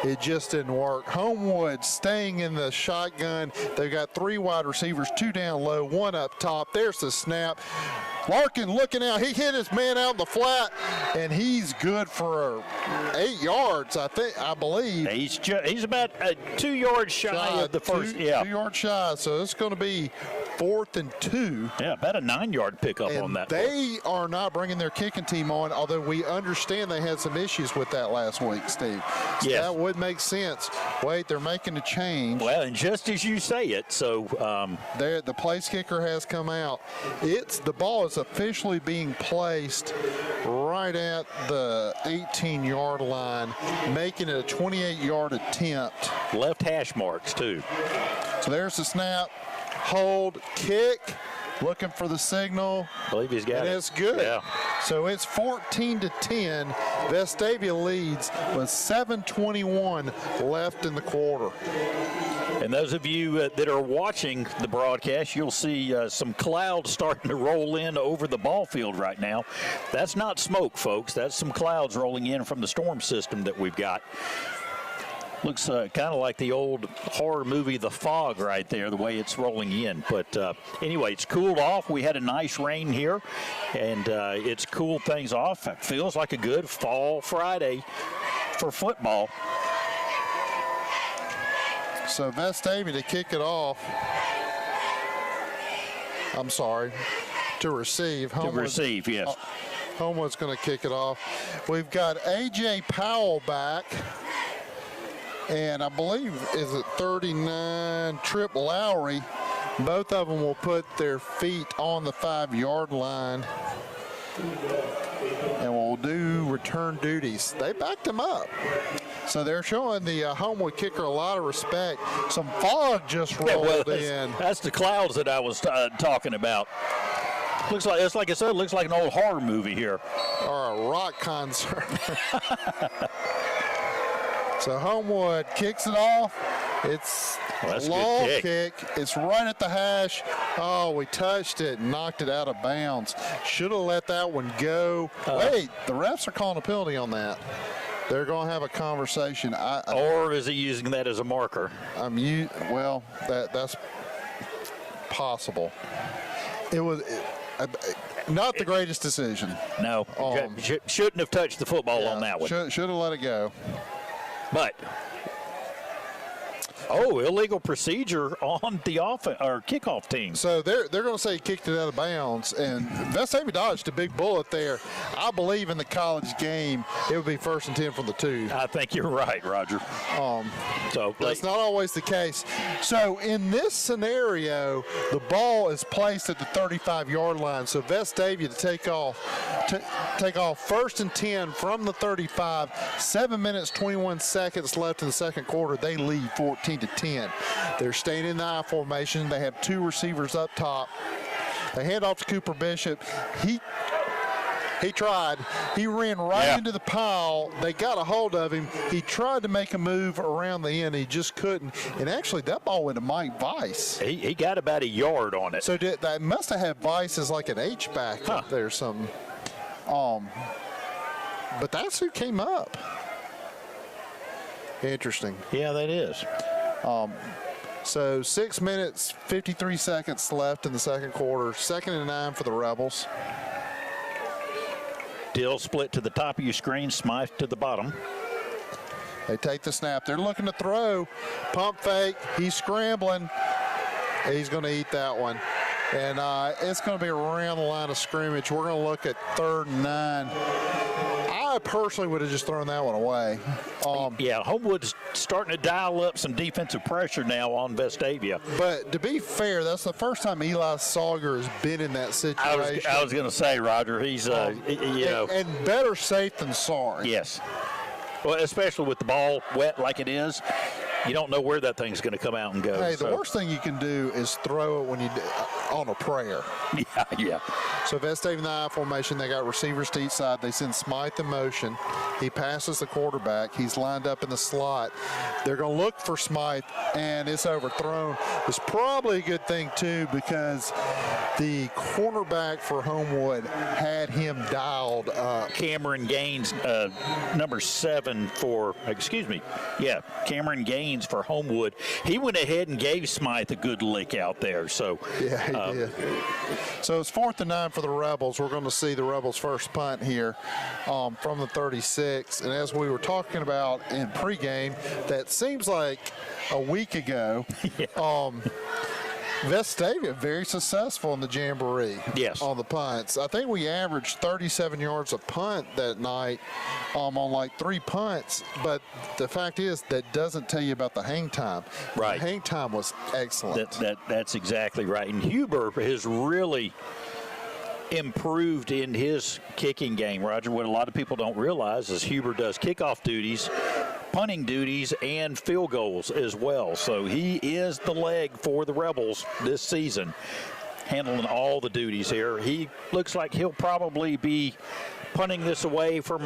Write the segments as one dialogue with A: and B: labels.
A: It just didn't work. Homewood staying in the shotgun. They've got 3 wide receivers, 2 down low, 1 up top. There's the snap. Larkin looking out. He hit his man out in the flat, and he's good for 8 yards, I believe.
B: He's about 2 yards shy of the first.
A: 2 yards shy, so it's going to be 4th and 2.
B: Yeah, about a 9-yard pickup on that.
A: They are not bringing their kicking team on, although we understand they had some issues with that last week, Steve. So
B: yes.
A: That would make sense. Wait, they're making a change.
B: Well, and just as you say it, so
A: the place kicker has come out. The ball is officially being placed right at the 18-yard line, making it a 28-yard attempt.
B: Left hash marks, too.
A: So there's the snap, hold, kick, looking for the signal.
B: I believe he's got it.
A: And it's good.
B: Yeah.
A: So it's 14-10. Vestavia leads with 7:21 left in the quarter.
B: And those of you that are watching the broadcast, you'll see some clouds starting to roll in over the ball field right now. That's not smoke, folks. That's some clouds rolling in from the storm system that we've got. Looks kind of like the old horror movie The Fog right there, the way it's rolling in. But anyway, it's cooled off. We had a nice rain here, and it's cooled things off. It feels like a good fall Friday for football.
A: So Vestavia to kick it off. I'm sorry, to receive.
B: To receive, yes.
A: Homewood's going to kick it off. We've got A.J. Powell back. And I believe, is it 39, Trip Lowry. Both of them will put their feet on the 5-yard line and will do return duties. They backed him up. So they're showing the Homewood kicker a lot of respect. Some fog just rolled in.
B: That's the clouds that I was talking about. Looks like, it's like I said, looks like an old horror movie here.
A: Or a rock concert. So Homewood kicks it off. It's a long kick. It's right at the hash. Oh, we touched it and knocked it out of bounds. Should have let that one go. Wait, the refs are calling a penalty on that. They're going to have a conversation.
B: Or is he using that as a marker?
A: Well, that's possible. It was not the greatest decision.
B: No, shouldn't have touched the football on that one.
A: Should have let it go.
B: But illegal procedure on the kickoff team.
A: So they're going to say he kicked it out of bounds, and Vestavia dodged a big bullet there. I believe in the college game it would be 1st and 10 from the 2.
B: I think you're right, Roger.
A: So that's not always the case. So in this scenario, the ball is placed at the 35-yard line. So Vestavia to take off 1st and 10 from the 35. 7 minutes 21 seconds left in the second quarter. They lead 14-10. They're staying in the I formation. They have 2 receivers up top. They hand off to Cooper Bishop. He tried. He ran right into the pile. They got a hold of him. He tried to make a move around the end. He just couldn't. And actually, that ball went to Mike Weiss.
B: He got about a yard on it.
A: So that must have had Weiss as like an H-back up there or something. But that's who came up. Interesting.
B: Yeah, that is.
A: So 6 minutes, 53 seconds left in the second quarter. 2nd and 9 for the Rebels.
B: Dill split to the top of your screen, Smythe to the bottom.
A: They take the snap. They're looking to throw. Pump fake. He's scrambling. He's going to eat that one. And it's going to be around the line of scrimmage. We're going to look at 3rd and 9. I personally would have just thrown that one away.
B: Homewood's starting to dial up some defensive pressure now on Vestavia.
A: But to be fair, that's the first time Eli Sauger has been in that situation.
B: I was going to say, Roger, he's,
A: and better safe than sorry.
B: Yes. Well, especially with the ball wet like it is. You don't know where that thing's going to come out and go.
A: Hey, the worst thing you can do is throw it when you on a prayer.
B: Yeah.
A: So Vestavia in the I formation, they got receivers to each side. They send Smythe in motion. He passes the quarterback. He's lined up in the slot. They're going to look for Smythe, and it's overthrown. It's probably a good thing, too, because the cornerback for Homewood had him dialed up.
B: Cameron Gaines, number 7 for, Cameron Gaines for Homewood. He went ahead and gave Smythe a good lick out there. So
A: yeah, he did. So it's 4th and 9 for the Rebels. We're going to see the Rebels' first punt here from the 36. And as we were talking about in pregame, that seems like a week ago. Vestavia very successful in the Jamboree.
B: Yes.
A: On the punts. I think we averaged 37 yards a punt that night on like 3 punts. But the fact is that doesn't tell you about the hang time.
B: Right.
A: The hang time was excellent.
B: That's exactly right. And Huber has really improved in his kicking game, Roger. What a lot of people don't realize is Huber does kickoff duties, punting duties, and field goals as well. So he is the leg for the Rebels this season, handling all the duties here. He looks like he'll probably be punting this away from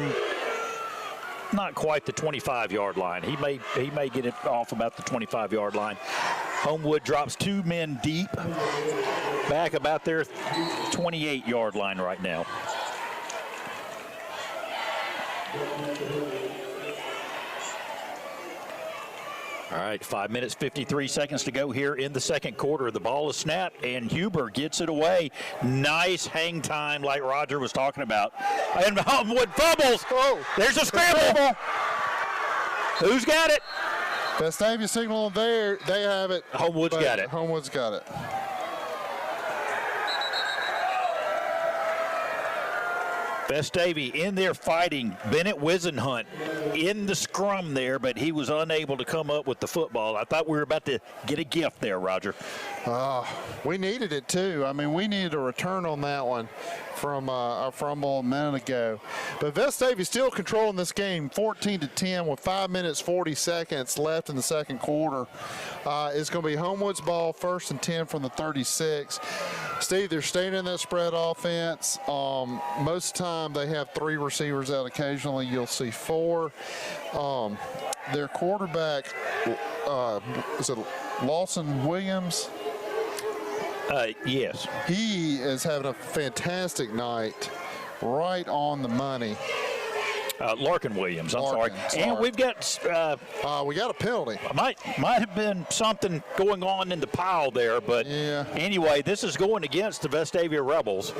B: not quite the 25-yard line. He may get it off about the 25-yard line. Homewood drops 2 men deep, back about their 28-yard line right now. All right, 5 minutes, 53 seconds to go here in the second quarter. The ball is snapped, and Huber gets it away. Nice hang time like Roger was talking about. And Homewood fumbles. Oh, there's a scramble. Who's got it?
A: Vestavia signal there. They have it.
B: Homewood's got it.
A: Homewood's got it.
B: Vestavia in there fighting Bennett Wisenhunt in the scrum there, but he was unable to come up with the football. I thought we were about to get a gift there, Roger.
A: We needed it too. I mean, we needed a return on that one from our fumble a minute ago. But Vestavia still controlling this game 14-10 with 5 minutes, 40 seconds left in the second quarter. It's going to be Homewood's ball, 1st and 10 from the 36. Steve, they're staying in that spread offense. Most of the time they have 3 receivers out. Occasionally you'll see 4. Their quarterback, is it Lawson Williams?
B: Yes.
A: He is having a fantastic night, right on the money.
B: Larkin Williams, I'm sorry. And we've got
A: we got a penalty.
B: Might have been something going on in the pile there, but anyway, this is going against the Vestavia Rebels.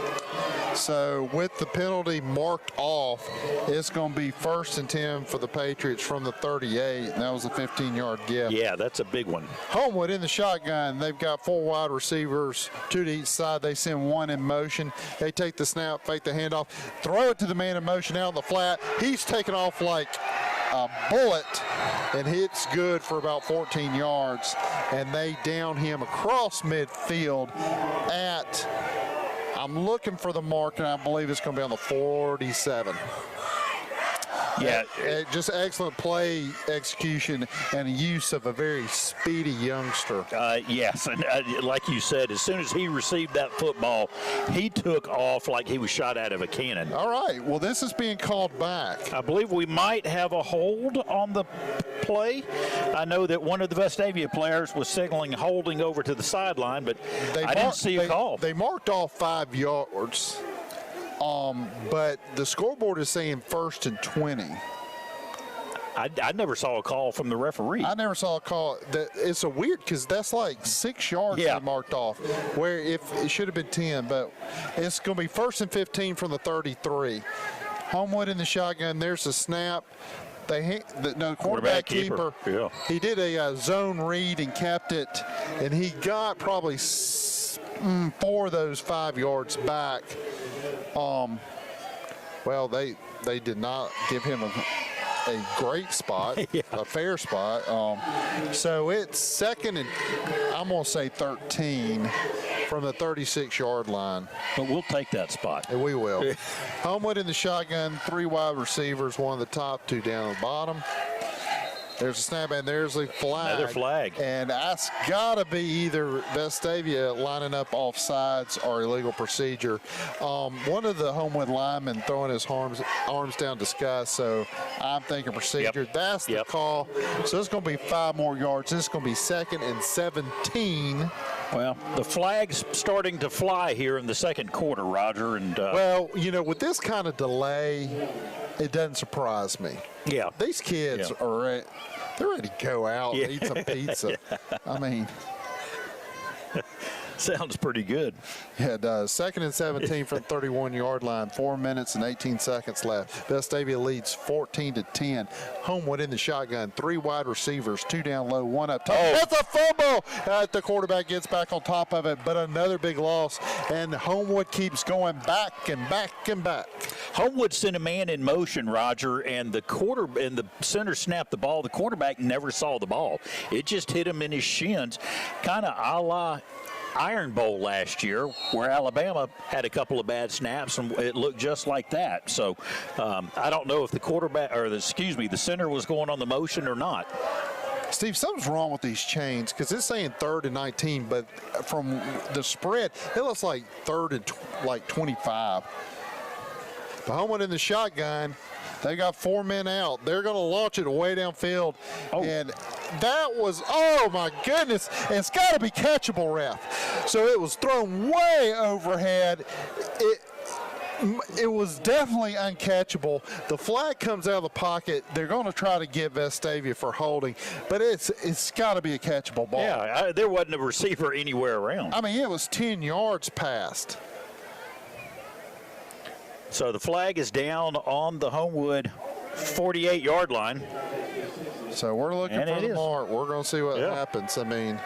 A: So with the penalty marked off, it's going to be 1st and 10 for the Patriots from the 38, and that was a 15-yard gift.
B: Yeah, that's a big one.
A: Homewood in the shotgun. They've got 4 wide receivers, 2 to each side. They send 1 in motion. They take the snap, fake the handoff, throw it to the man in motion out in the flat. He's taken off like a bullet and hits good for about 14 yards. And they down him across midfield at, I'm looking for the mark, and I believe it's going to be on the 47.
B: Yeah.
A: Just excellent play execution and use of a very speedy youngster.
B: Yes, and like you said, as soon as he received that football, he took off like he was shot out of a cannon.
A: All right, well, this is being called back.
B: I believe we might have a hold on the play. I know that one of the Vestavia players was signaling holding over to the sideline, but I didn't see a call.
A: They marked off 5 yards. But the scoreboard is saying 1st and 20.
B: I never saw a call from the referee.
A: I never saw a call. It's a weird because that's like 6 yards they marked off, where if it should have been 10, but it's going to be 1st and 15 from the 33. Homewood in the shotgun. There's a snap. Quarterback keeper.
B: Yeah.
A: He did a zone read and kept it, and he got probably 4 of those 5 yards back. Well, they did not give him a great spot, a fair spot. So it's 2nd and, I'm going to say 13 from the 36-yard line.
B: But we'll take that spot.
A: And we will. Homewood in the shotgun, 3 wide receivers, 1 at the top, 2 down at the bottom. There's a snap, and there's a flag.
B: Another flag.
A: And that's got to be either Vestavia lining up offsides or illegal procedure. One of the Homewood linemen throwing his arms down disgust, so I'm thinking procedure.
B: Yep.
A: That's the call. So it's going to be 5 more yards. This is going to be 2nd and 17.
B: Well, the flag's starting to fly here in the second quarter, Roger. And
A: well, you know, with this kind of delay, it doesn't surprise me.
B: Yeah.
A: These kids are they're ready to go out and eat some pizza. I mean,
B: sounds pretty good.
A: Yeah, it does. 2nd and 17 from the 31-yard line. 4 minutes and 18 seconds left. Vestavia leads 14-10. Homewood in the shotgun. 3 wide receivers, 2 down low, 1 up top. That's a fumble! The quarterback gets back on top of it, but another big loss. And Homewood keeps going back and back and back.
B: Homewood sent a man in motion, Roger, and the center snapped the ball. The quarterback never saw the ball. It just hit him in his shins, kind of a la Iron Bowl last year, where Alabama had a couple of bad snaps, and it looked just like that. So I don't know if the center was going on the motion or not.
A: Steve, something's wrong with these chains because it's saying 3rd and 19, but from the spread, it looks like 3rd and 25. The Homewood in the shotgun. They got 4 men out. They're going to launch it way downfield. And that was, oh, my goodness. It's got to be catchable, ref. So it was thrown way overhead. It was definitely uncatchable. The flag comes out of the pocket. They're going to try to get Vestavia for holding, but it's got to be a catchable ball.
B: Yeah, there wasn't a receiver anywhere around.
A: I mean, it was 10 yards past.
B: So the flag is down on the Homewood 48-yard line.
A: So we're looking for the mark. We're going to see what happens. I mean,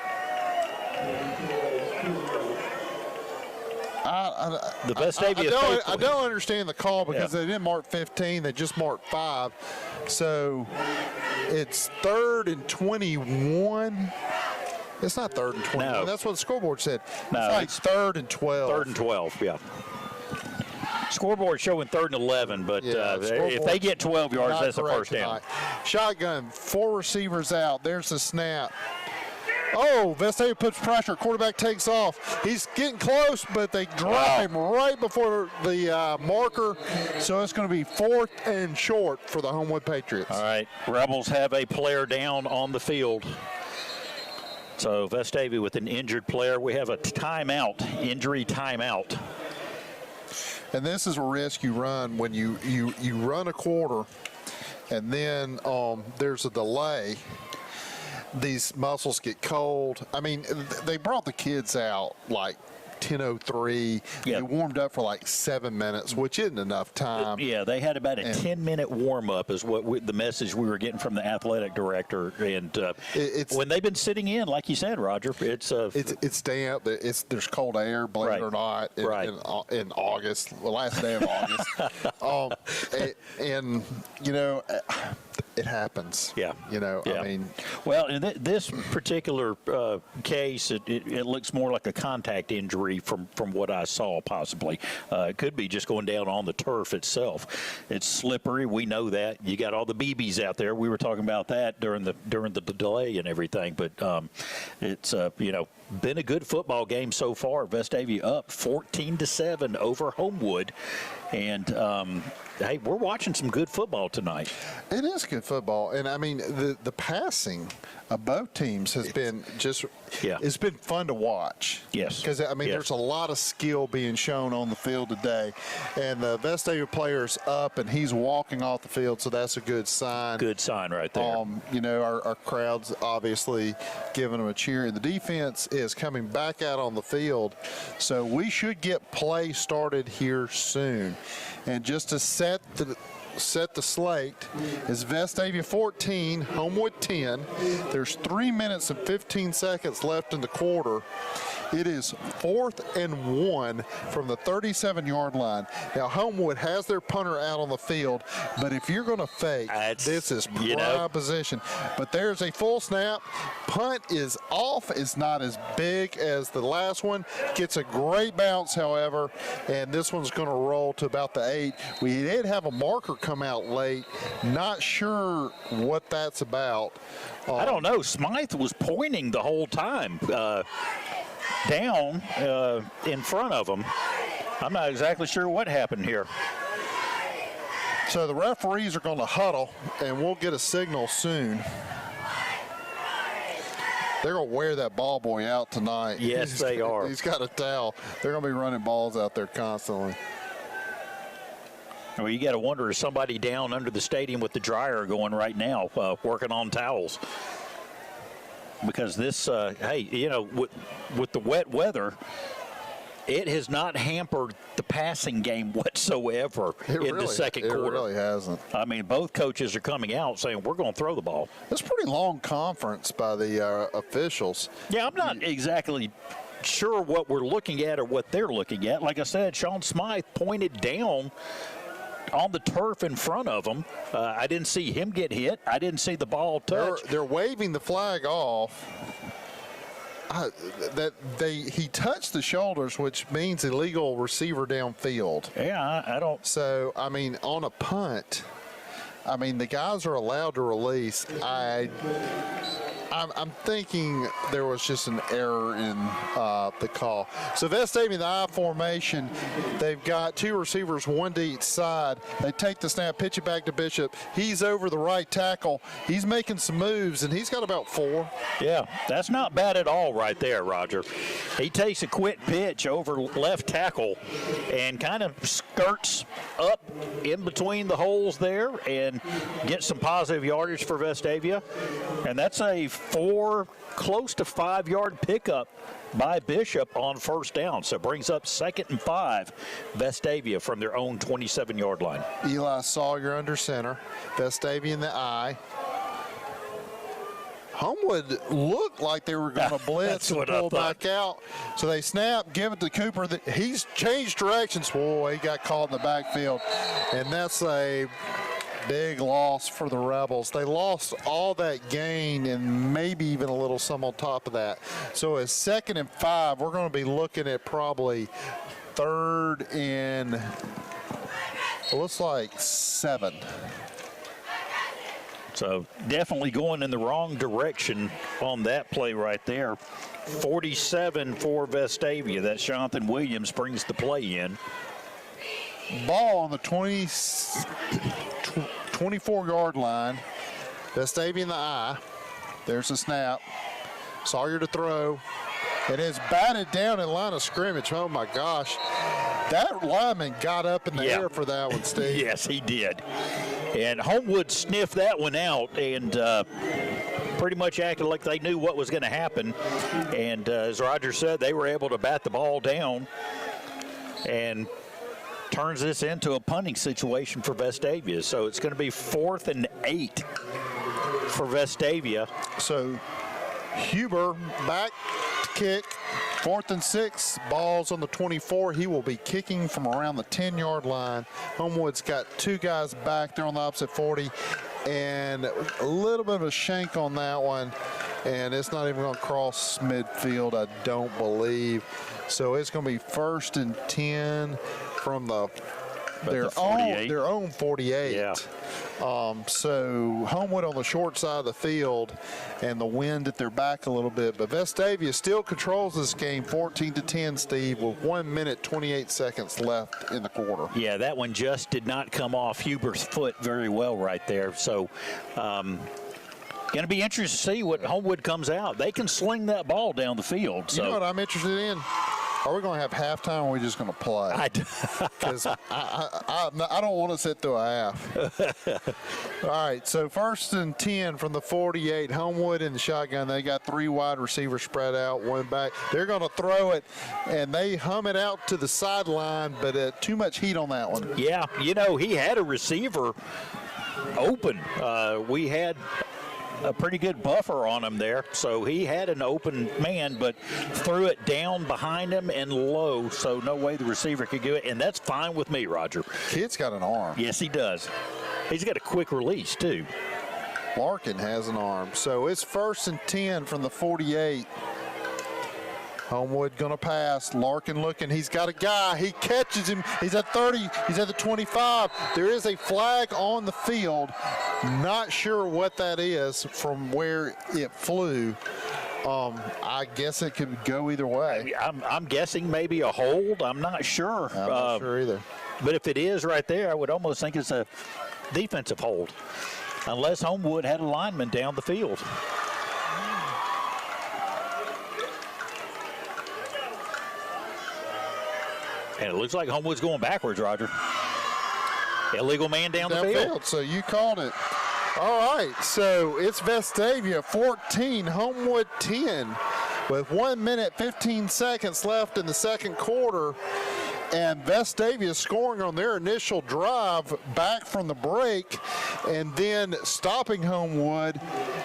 B: the Vestavia
A: I don't understand the call because they didn't mark 15. They just marked 5. So it's 3rd and 21. It's not 3rd and 21.
B: No.
A: That's what the scoreboard said.
B: No,
A: it's like 3rd and 12.
B: 3rd and 12, yeah. Scoreboard showing 3rd and 11, but if they get 12 yards, that's a first down.
A: Shotgun, 4 receivers out. There's the snap. Oh, Vestavia puts pressure. Quarterback takes off. He's getting close, but they drop him right before the marker. So it's going to be 4th and short for the Homewood Patriots.
B: All right. Rebels have a player down on the field. So Vestavia with an injured player. We have a timeout, injury timeout.
A: And this is a risk you run when you run a quarter and then there's a delay. These muscles get cold. I mean, they brought the kids out like 10:03. They warmed up for like 7 minutes, which isn't enough time.
B: Yeah, they had about a 10-minute warm-up is what the message we were getting from the athletic director. And when they've been sitting in, like you said, Roger, it's
A: damp. There's cold air, believe it or not, in August, the last day of August. And you know, it happens.
B: Yeah.
A: You know, I mean.
B: Well, in this particular case, it looks more like a contact injury from what I saw, possibly. It could be just going down on the turf itself. It's slippery. We know that. You got all the BBs out there. We were talking about that during the delay and everything. But it's, been a good football game so far. Vestavia up 14-7 over Homewood. And, hey, we're watching some good football tonight.
A: It is good football. And, I mean, the passing of both teams has been it's been fun to watch.
B: Yes.
A: Because, I mean, there's a lot of skill being shown on the field today. And the Vestavia player's up, and he's walking off the field, so that's a good sign.
B: Good sign right there.
A: Our crowd's obviously giving them a cheer. And the defense is coming back out on the field. So we should get play started here soon. And just to set the slate is Vestavia 14, Homewood 10. There's 3 minutes and 15 seconds left in the quarter. It is 4th and 1 from the 37-yard line. Now, Homewood has their punter out on the field, but if you're going to fake, this is prime position. But there's a full snap. Punt is off. It's not as big as the last one. Gets a great bounce, however, and this one's going to roll to about the 8. We did have a marker come out late. Not sure what that's about.
B: I don't know. Smythe was pointing the whole time down in front of him. I'm not exactly sure what happened here.
A: So the referees are going to huddle, and we'll get a signal soon. They're going to wear that ball boy out tonight.
B: Yes, they are.
A: He's got a towel. They're going to be running balls out there constantly.
B: Well, you got to wonder, is somebody down under the stadium with the dryer going right now, working on towels? Because this, hey, you know, with the wet weather, it has not hampered the passing game whatsoever the second quarter.
A: It really hasn't.
B: I mean, both coaches are coming out saying, we're going to throw the ball.
A: It's a pretty long conference by the officials.
B: Yeah, I'm not exactly sure what we're looking at or what they're looking at. Like I said, Sean Smythe pointed down on the turf in front of him. I didn't see him get hit. I didn't see the ball touch.
A: They're waving the flag off. He touched the shoulders, which means illegal receiver downfield.
B: Yeah, I don't.
A: So, I mean, on a punt, I mean, the guys are allowed to release. I'm thinking there was just an error in the call. So Vestavia in the I formation, they've got two receivers, one to each side. They take the snap, pitch it back to Bishop. He's over the right tackle. He's making some moves, and he's got about 4.
B: Yeah, that's not bad at all right there, Roger. He takes a quick pitch over left tackle and kind of skirts up in between the holes there and gets some positive yardage for Vestavia. And that's a 4, close to 5-yard pickup by Bishop on first down. So brings up 2nd and 5, Vestavia from their own 27-yard line.
A: Eli Sawyer under center. Vestavia in the I. Homewood looked like they were going to blitz and pull back out. So they snap, give it to Cooper. He's changed directions. Boy, he got caught in the backfield. And that's a big loss for the Rebels. They lost all that gain and maybe even a little some on top of that. So it's 2nd and 5. We're going to be looking at probably 3rd and, looks like 7.
B: So definitely going in the wrong direction on that play right there. 47 for Vestavia. That's Jonathan Williams brings the play in.
A: Ball on the 24-yard line. Vestavia in the I. There's the snap. Sawyer to throw. It is batted down in line of scrimmage. Oh, my gosh. That lineman got up in the air for that one, Steve.
B: Yes, he did. And Homewood sniffed that one out and pretty much acted like they knew what was going to happen. And as Roger said, they were able to bat the ball down and turns this into a punting situation for Vestavia. So it's going to be 4th and 8 for Vestavia.
A: So Huber back to kick. 4th and 6, balls on the 24. He will be kicking from around the 10-yard line. Homewood's got 2 guys back there on the opposite 40, and a little bit of a shank on that one, and it's not even going to cross midfield, I don't believe. So it's going to be 1st and 10 from their own 48.
B: Yeah.
A: So Homewood on the short side of the field, and the wind at their back a little bit. But Vestavia still controls this game 14-10, Steve, with 1 minute, 28 seconds left in the quarter.
B: Yeah, that one just did not come off Huber's foot very well right there. So going to be interesting to see what Homewood comes out. They can sling that ball down the field. So.
A: You know what I'm interested in? Are we going to have halftime, or are we just going to play? Because I don't want to sit through a half. All right, so 1st and 10 from the 48. Homewood in the shotgun. They got 3 wide receivers spread out, 1 back. They're going to throw it, and they hum it out to the sideline, but too much heat on that one.
B: Yeah, you know, he had a receiver open. We had a pretty good buffer on him there. So he had an open man, but threw it down behind him and low, so no way the receiver could do it. And that's fine with me, Roger.
A: Kid's got an arm.
B: Yes, he does. He's got a quick release, too.
A: Larkin has an arm. So it's 1st and 10 from the 48. Homewood going to pass. Larkin looking. He's got a guy. He catches him. He's at 30. He's at the 25. There is a flag on the field. Not sure what that is from where it flew. I guess it could go either way.
B: I'm guessing maybe a hold. I'm not sure.
A: I'm not sure either.
B: But if it is right there, I would almost think it's a defensive hold, unless Homewood had a lineman down the field. And it looks like Homewood's going backwards, Roger. Illegal man down the field.
A: So you called it. All right, so it's Vestavia 14, Homewood 10, with 1 minute, 15 seconds left in the second quarter. And Vestavia scoring on their initial drive back from the break, and then stopping Homewood,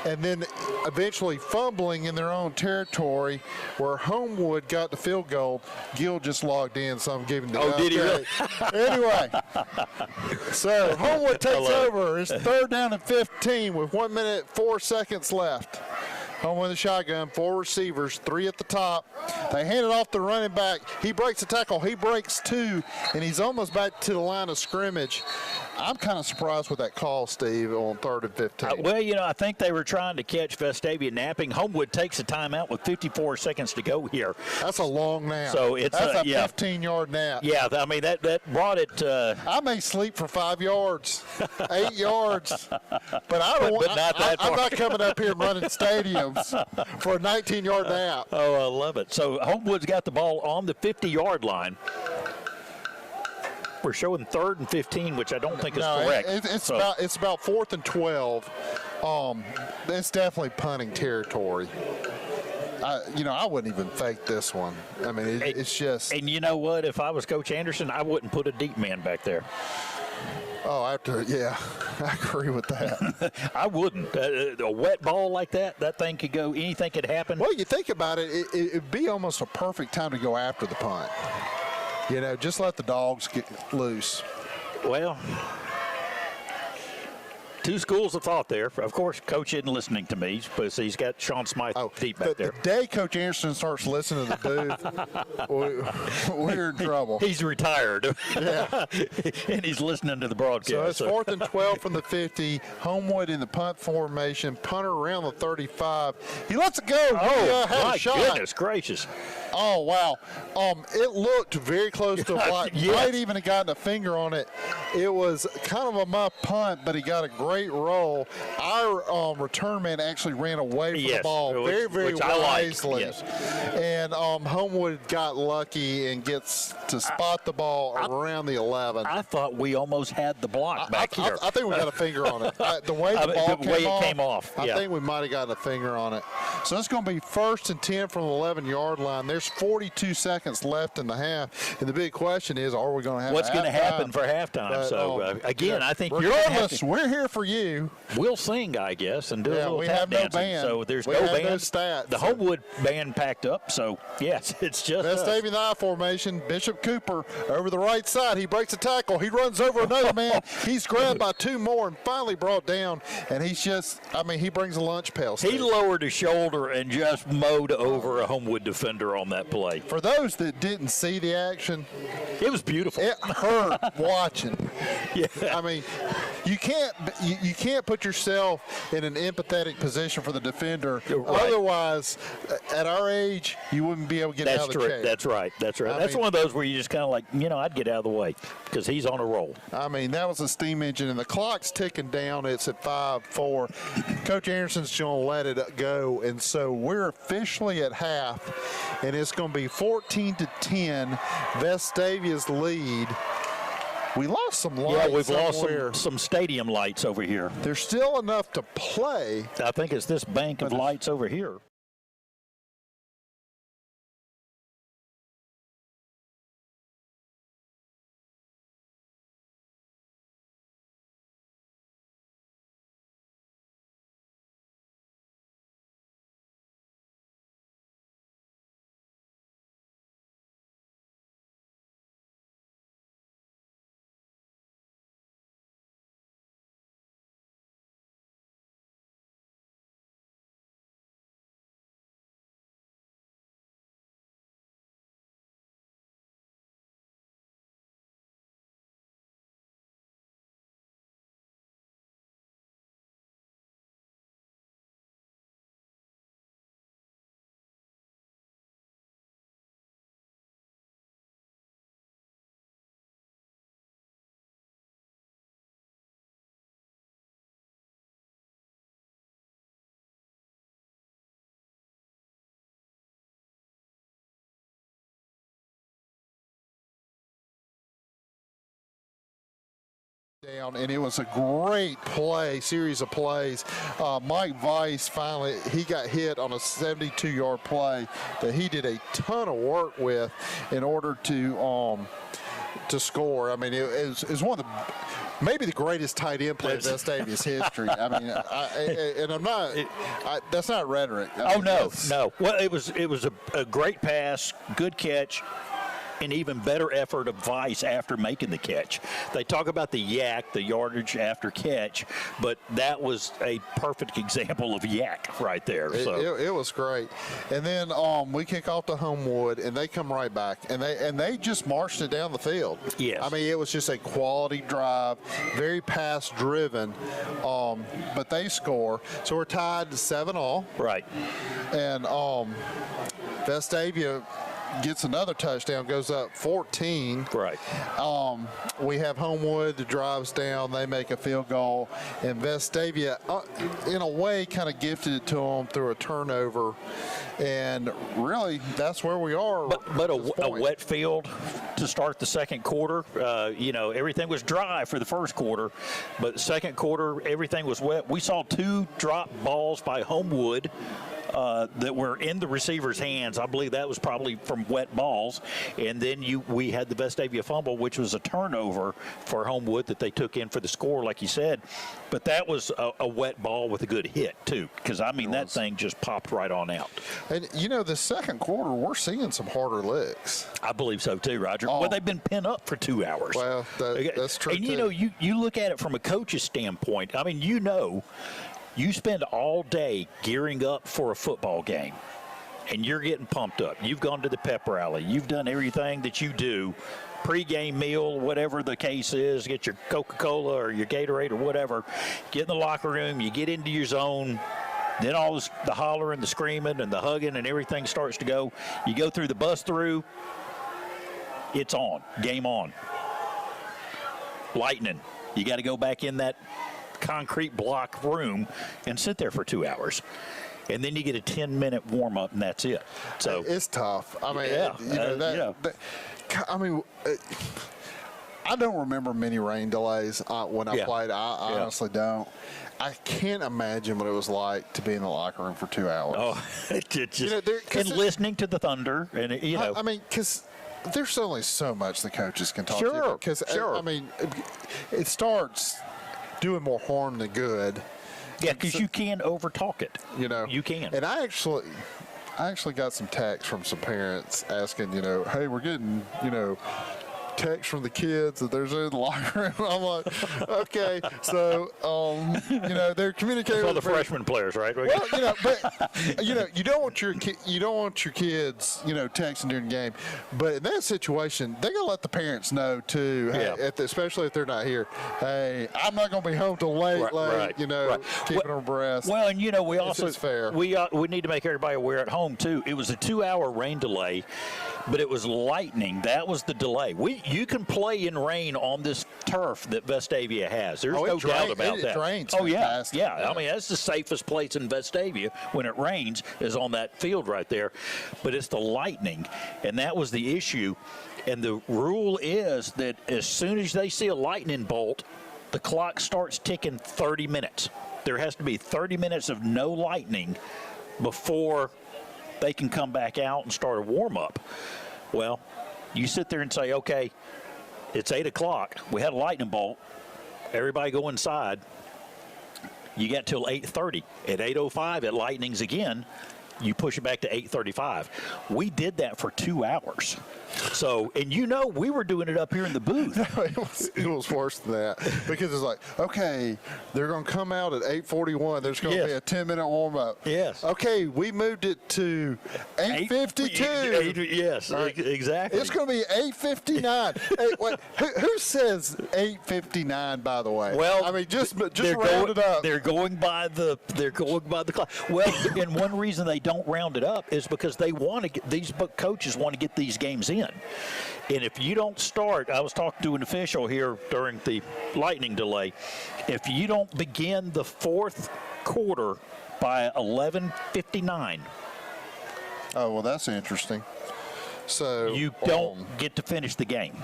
A: and then eventually fumbling in their own territory where Homewood got the field goal. Gil just logged in, so I'm giving the
B: Oh, did he really?
A: Anyway, so Homewood takes over. It's 3rd down and 15 with 1 minute, 4 seconds left. Homewood in the shotgun, 4 receivers, 3 at the top. They hand it off the running back. He breaks a tackle. He breaks 2, and he's almost back to the line of scrimmage. I'm kind of surprised with that call, Steve, on 3rd and 15.
B: Well, you know, I think they were trying to catch Vestavia napping. Homewood takes a timeout with 54 seconds to go here.
A: That's a long nap.
B: So it's
A: That's a
B: yeah.
A: 15-yard nap.
B: Yeah, I mean, that brought it.
A: I may sleep for 5 yards, 8 yards, but I don't.
B: But not that
A: I'm
B: far.
A: not coming up here and running stadiums for a 19-yard nap.
B: Oh, I love it. So Homewood's got the ball on the 50-yard line. We're showing 3rd and 15, which I don't think is correct.
A: It's about 4th and 12. It's definitely punting territory. I wouldn't even fake this one. I mean, it's just.
B: And you know what? If I was Coach Anderson, I wouldn't put a deep man back there.
A: Oh, yeah, I agree with that.
B: I wouldn't. A wet ball like that thing could go. Anything could happen.
A: Well, you think about it, it'd be almost a perfect time to go after the punt. Just let the dogs get loose.
B: Well, 2 schools of thought there. Of course, Coach isn't listening to me, but he's got Sean Smythe deep back there.
A: The day Coach Anderson starts listening to the booth, we're in trouble.
B: He's retired.
A: Yeah.
B: And he's listening to the broadcast.
A: So it's 4th and 12 from the 50. Homewood in the punt formation. Punter around the 35. He lets it go.
B: Oh,
A: had
B: my
A: a shot.
B: goodness gracious.
A: Oh, wow. It looked very close to a block.
B: Yes.
A: Might even have gotten a finger on it. It was kind of a muff punt, but he got a great roll. Our return man actually ran away from the ball very, very wisely.
B: Yes.
A: And Homewood got lucky and gets to spot the ball around the 11.
B: I thought we almost had the block back here.
A: I think we got a finger on it. The way the ball
B: came off.
A: I think we might have gotten a finger on it. So it's going to be 1st and 10 from the 11-yard line. There's 42 seconds left in the half. And the big question is, are we going to have
B: what's going to happen for halftime?
A: But,
B: so, again, I think
A: regardless, we're here for you.
B: We'll sing, I guess, and do a little
A: we
B: tap
A: have no
B: dancing.
A: band.
B: So there's
A: we
B: no
A: have
B: band.
A: No stats.
B: The Homewood band packed up. So, yes, it's just
A: Vestavia in the I formation. Bishop Cooper over the right side. He breaks a tackle. He runs over another man. He's grabbed by 2 more and finally brought down. And he's just, he brings a lunch pail.
B: He lowered his shoulder and just mowed over a Homewood defender on that play.
A: For those that didn't see the action,
B: it was beautiful.
A: It hurt watching.
B: Yeah.
A: You can't put yourself in an empathetic position for the defender.
B: Right.
A: Otherwise, at our age, you wouldn't be able to get out of the chair.
B: That's right. That's one of those where you just kind of like, I'd get out of the way because he's on a roll.
A: That was a steam engine, and the clock's ticking down. It's at 5-4. Coach Anderson's going to let it go, and so we're officially at half, and it's going to be 14-10, Vestavia's lead. We lost some lights.
B: Yeah, we've lost some stadium lights over here.
A: There's still enough to play.
B: I think it's this bank of lights over here.
A: down, and it was a great series of plays. Mike Weiss finally, he got hit on a 72-yard play that he did a ton of work with in order to score. I mean, it was one of the maybe the greatest tight end play in Vestavia's history. I mean, and I'm not. That's not rhetoric.
B: No. Well, it was a great pass, good catch. An even better effort of Weiss after making the catch. They talk about the yak, the yardage after catch, but that was a perfect example of yak right there. So
A: it was great. And then we kick off to Homewood, and they come right back, and they just marched it down the field.
B: Yes.
A: I mean, it was just a quality drive, very pass-driven, but they score. So we're tied to 7-all.
B: Right.
A: And Vestavia gets another touchdown, goes up 14.
B: Right.
A: We have Homewood that drives down. They make a field goal. And Vestavia, in a way, kind of gifted it to them through a turnover. And really, that's where we are.
B: But a wet field to start the second quarter. Everything was dry for the first quarter. But the second quarter, everything was wet. We saw 2 drop balls by Homewood that were in the receiver's hands. I believe that was probably from wet balls. And then we had the Vestavia fumble, which was a turnover for Homewood that they took in for the score, like you said. But that was a wet ball with a good hit, too, because, I mean, that thing just popped right on out.
A: And, the second quarter, we're seeing some harder licks.
B: I believe so, too, Roger. Well, they've been pent up for 2 hours.
A: Well, that's true,
B: and, you look at it from a coach's standpoint. I mean, you spend all day gearing up for a football game, and you're getting pumped up. You've gone to the pep rally. You've done everything that you do, pregame meal, whatever the case is, get your Coca-Cola or your Gatorade or whatever, get in the locker room, you get into your zone, then all the hollering, the screaming, and the hugging and everything starts to go. You go through the bus-through, it's on, game on. Lightning. You got to go back in that concrete block room and sit there for 2 hours, and then you get a 10-minute warm-up, and that's it. So
A: it's tough. I mean,
B: yeah,
A: I don't remember many rain delays when I played. I honestly don't. I can't imagine what it was like to be in the locker room for 2 hours.
B: Oh, and listening to the thunder, and
A: I mean, because there's only so much the coaches can talk to you. Because I mean, it starts doing more harm than good.
B: Yeah, because you can overtalk it. You can.
A: And I actually got some texts from some parents asking, hey, we're getting, text from the kids that there's in the locker room. I'm like, okay, so they're communicating
B: with
A: the
B: freshman players, right?
A: Well, but you don't want your kids, texting during the game. But in that situation, they gotta let the parents know too. Hey, especially if they're not here. Hey, I'm not gonna be home till late. Keeping them abreast.
B: Well, and we also
A: it's fair.
B: We need to make everybody aware at home too. It was a 2-hour rain delay, but it was lightning. That was the delay. You can play in rain on this turf that Vestavia has. There's no doubt about that.
A: It drains.
B: Oh, yeah. I mean, that's the safest place in Vestavia when it rains is on that field right there. But it's the lightning, and that was the issue. And the rule is that as soon as they see a lightning bolt, the clock starts ticking 30 minutes. There has to be 30 minutes of no lightning before they can come back out and start a warm-up. Well, you sit there and say, okay, it's 8 o'clock. We had a lightning bolt. Everybody go inside. You got till 8:30. At 8:05, it lightnings again. You push it back to 8:35. We did that for 2 hours. So, and we were doing it up here in the booth.
A: It was worse than that because it's like, okay, they're going to come out at 8:41. There's going to be a 10-minute warm-up.
B: Yes.
A: Okay, we moved it to 8:52.
B: Yes, right. Exactly.
A: It's going to be 8:59. Hey, wait, who says 8:59? By the way,
B: well,
A: I mean just round it up.
B: They're going by the clock. Well, and one reason they don't round it up is because they want to get these coaches want to get these games in. And if you don't start, I was talking to an official here during the lightning delay, if you don't begin the fourth quarter by 11:59.
A: Oh, well, that's interesting. So
B: you don't get to finish the game.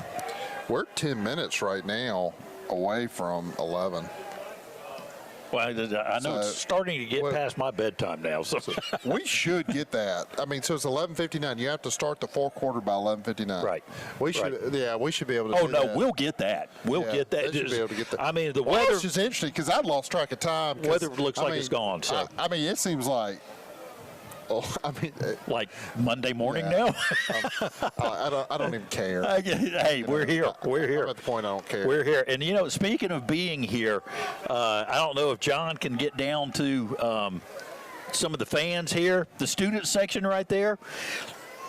A: We're 10 minutes right now away from 11.
B: Well, I know it's starting to get past my bedtime now. So
A: we should get that. I mean, so it's 11:59. You have to start the fourth quarter by 11:59.
B: Right.
A: We should. Yeah, we should be able to.
B: Oh
A: do
B: no,
A: that.
B: we'll get that. We'll get that.
A: Should be able to get that.
B: I mean, the weather.
A: It's just interesting because I lost track of time.
B: Weather looks like it's gone. So
A: I mean, it seems like. Oh, I mean,
B: like Monday morning now.
A: I don't even care.
B: Hey, we're here. We're here.
A: I'm at the point I don't care.
B: We're here, and speaking of being here, I don't know if John can get down to some of the fans here, the student section right there.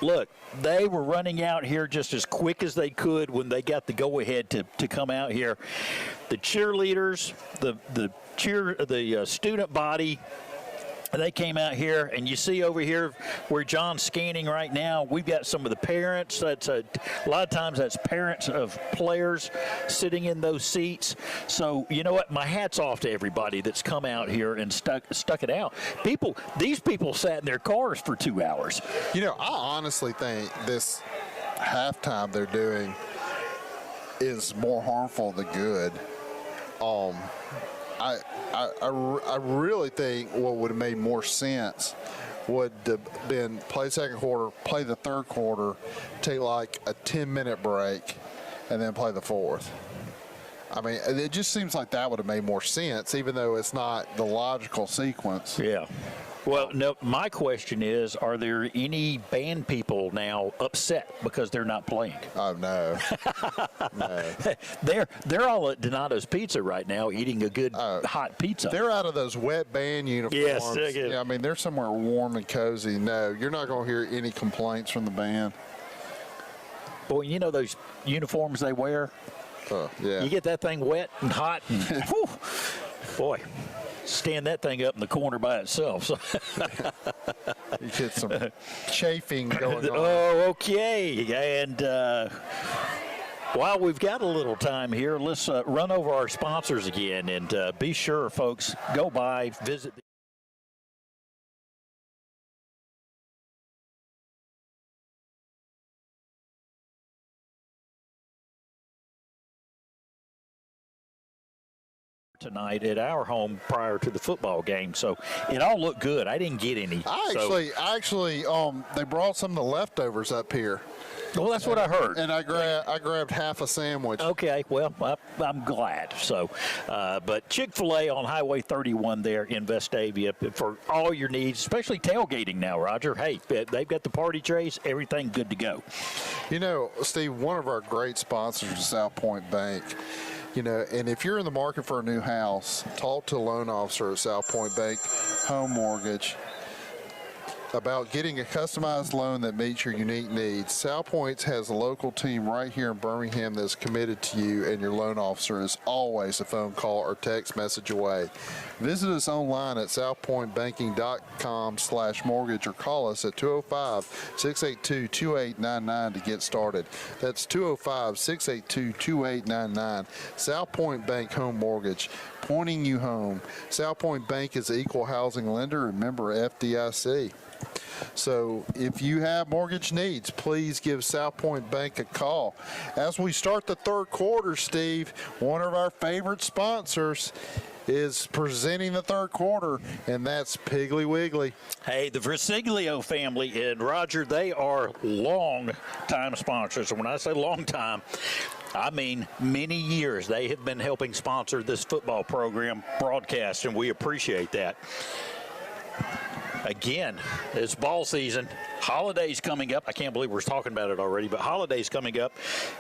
B: Look, they were running out here just as quick as they could when they got the go-ahead to come out here. The cheerleaders, the student body. They came out here, and you see over here where John's scanning right now, we've got some of the parents. That's a lot of times that's parents of players sitting in those seats. So you know what? My hat's off to everybody that's come out here and stuck it out. These people sat in their cars for 2 hours.
A: I honestly think this halftime they're doing is more harmful than good. I really think what would have made more sense would have been play second quarter, play the third quarter, take like a 10-minute break, and then play the fourth. I mean, it just seems like that would have made more sense, even though it's not the logical sequence.
B: Yeah. Well, no, my question is, are there any band people now upset because they're not playing?
A: Oh, no.
B: No. They're all at Donato's Pizza right now eating a good hot pizza.
A: They're out of those wet band uniforms.
B: Yes.
A: Yeah, I mean, they're somewhere warm and cozy. No, you're not going to hear any complaints from the band.
B: Boy, you know those uniforms they wear?
A: Yeah.
B: You get that thing wet and hot, and whew, boy, stand that thing up in the corner by itself. So.
A: You get some chafing going on.
B: Oh, okay. And while we've got a little time here, let's run over our sponsors again. And be sure, folks, go by, visit the tonight at our home prior to the football game, so it all looked good. I didn't get any.
A: Actually, they brought some of the leftovers up here.
B: Well, that's what I heard.
A: And I grabbed half a sandwich.
B: Okay, well, I'm glad. So, but Chick-fil-A on Highway 31 there in Vestavia for all your needs, especially tailgating now, Roger. Hey, they've got the party trays, everything good to go.
A: Steve, one of our great sponsors is South Point Bank. And if you're in the market for a new house, talk to a loan officer at South Point Bank Home Mortgage about getting a customized loan that meets your unique needs. South Point has a local team right here in Birmingham that's committed to you, and your loan officer is always a phone call or text message away. Visit us online at southpointbanking.com/mortgage or call us at 205-682-2899 to get started. That's 205-682-2899. South Point Bank Home Mortgage, pointing you home. South Point Bank is an equal housing lender and member FDIC. So if you have mortgage needs, please give South Point Bank a call. As we start the third quarter, Steve, one of our favorite sponsors is presenting the third quarter, and that's Piggly Wiggly.
B: Hey, the Versiglio family and Roger, they are long-time sponsors. And when I say long time, I mean many years. They have been helping sponsor this football program broadcast, and we appreciate that. Again, it's ball season. Holidays coming up. I can't believe we're talking about it already, but holidays coming up,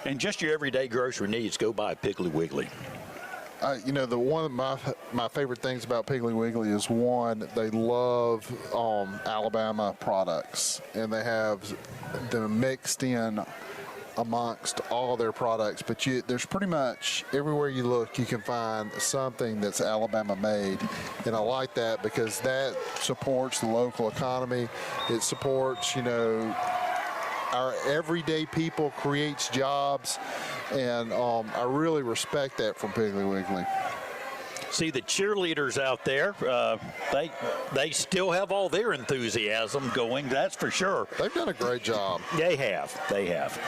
B: and just your everyday grocery needs, go buy Piggly Wiggly.
A: One of my favorite things about Piggly Wiggly is, one, they love Alabama products, and they have them mixed in amongst all their products, but there's pretty much everywhere you look you can find something that's Alabama made, and I like that because that supports the local economy. It supports our everyday people, creates jobs, and I really respect that from Piggly Wiggly.
B: See the cheerleaders out there, they still have all their enthusiasm going, that's for sure.
A: They've done a great job.
B: They have.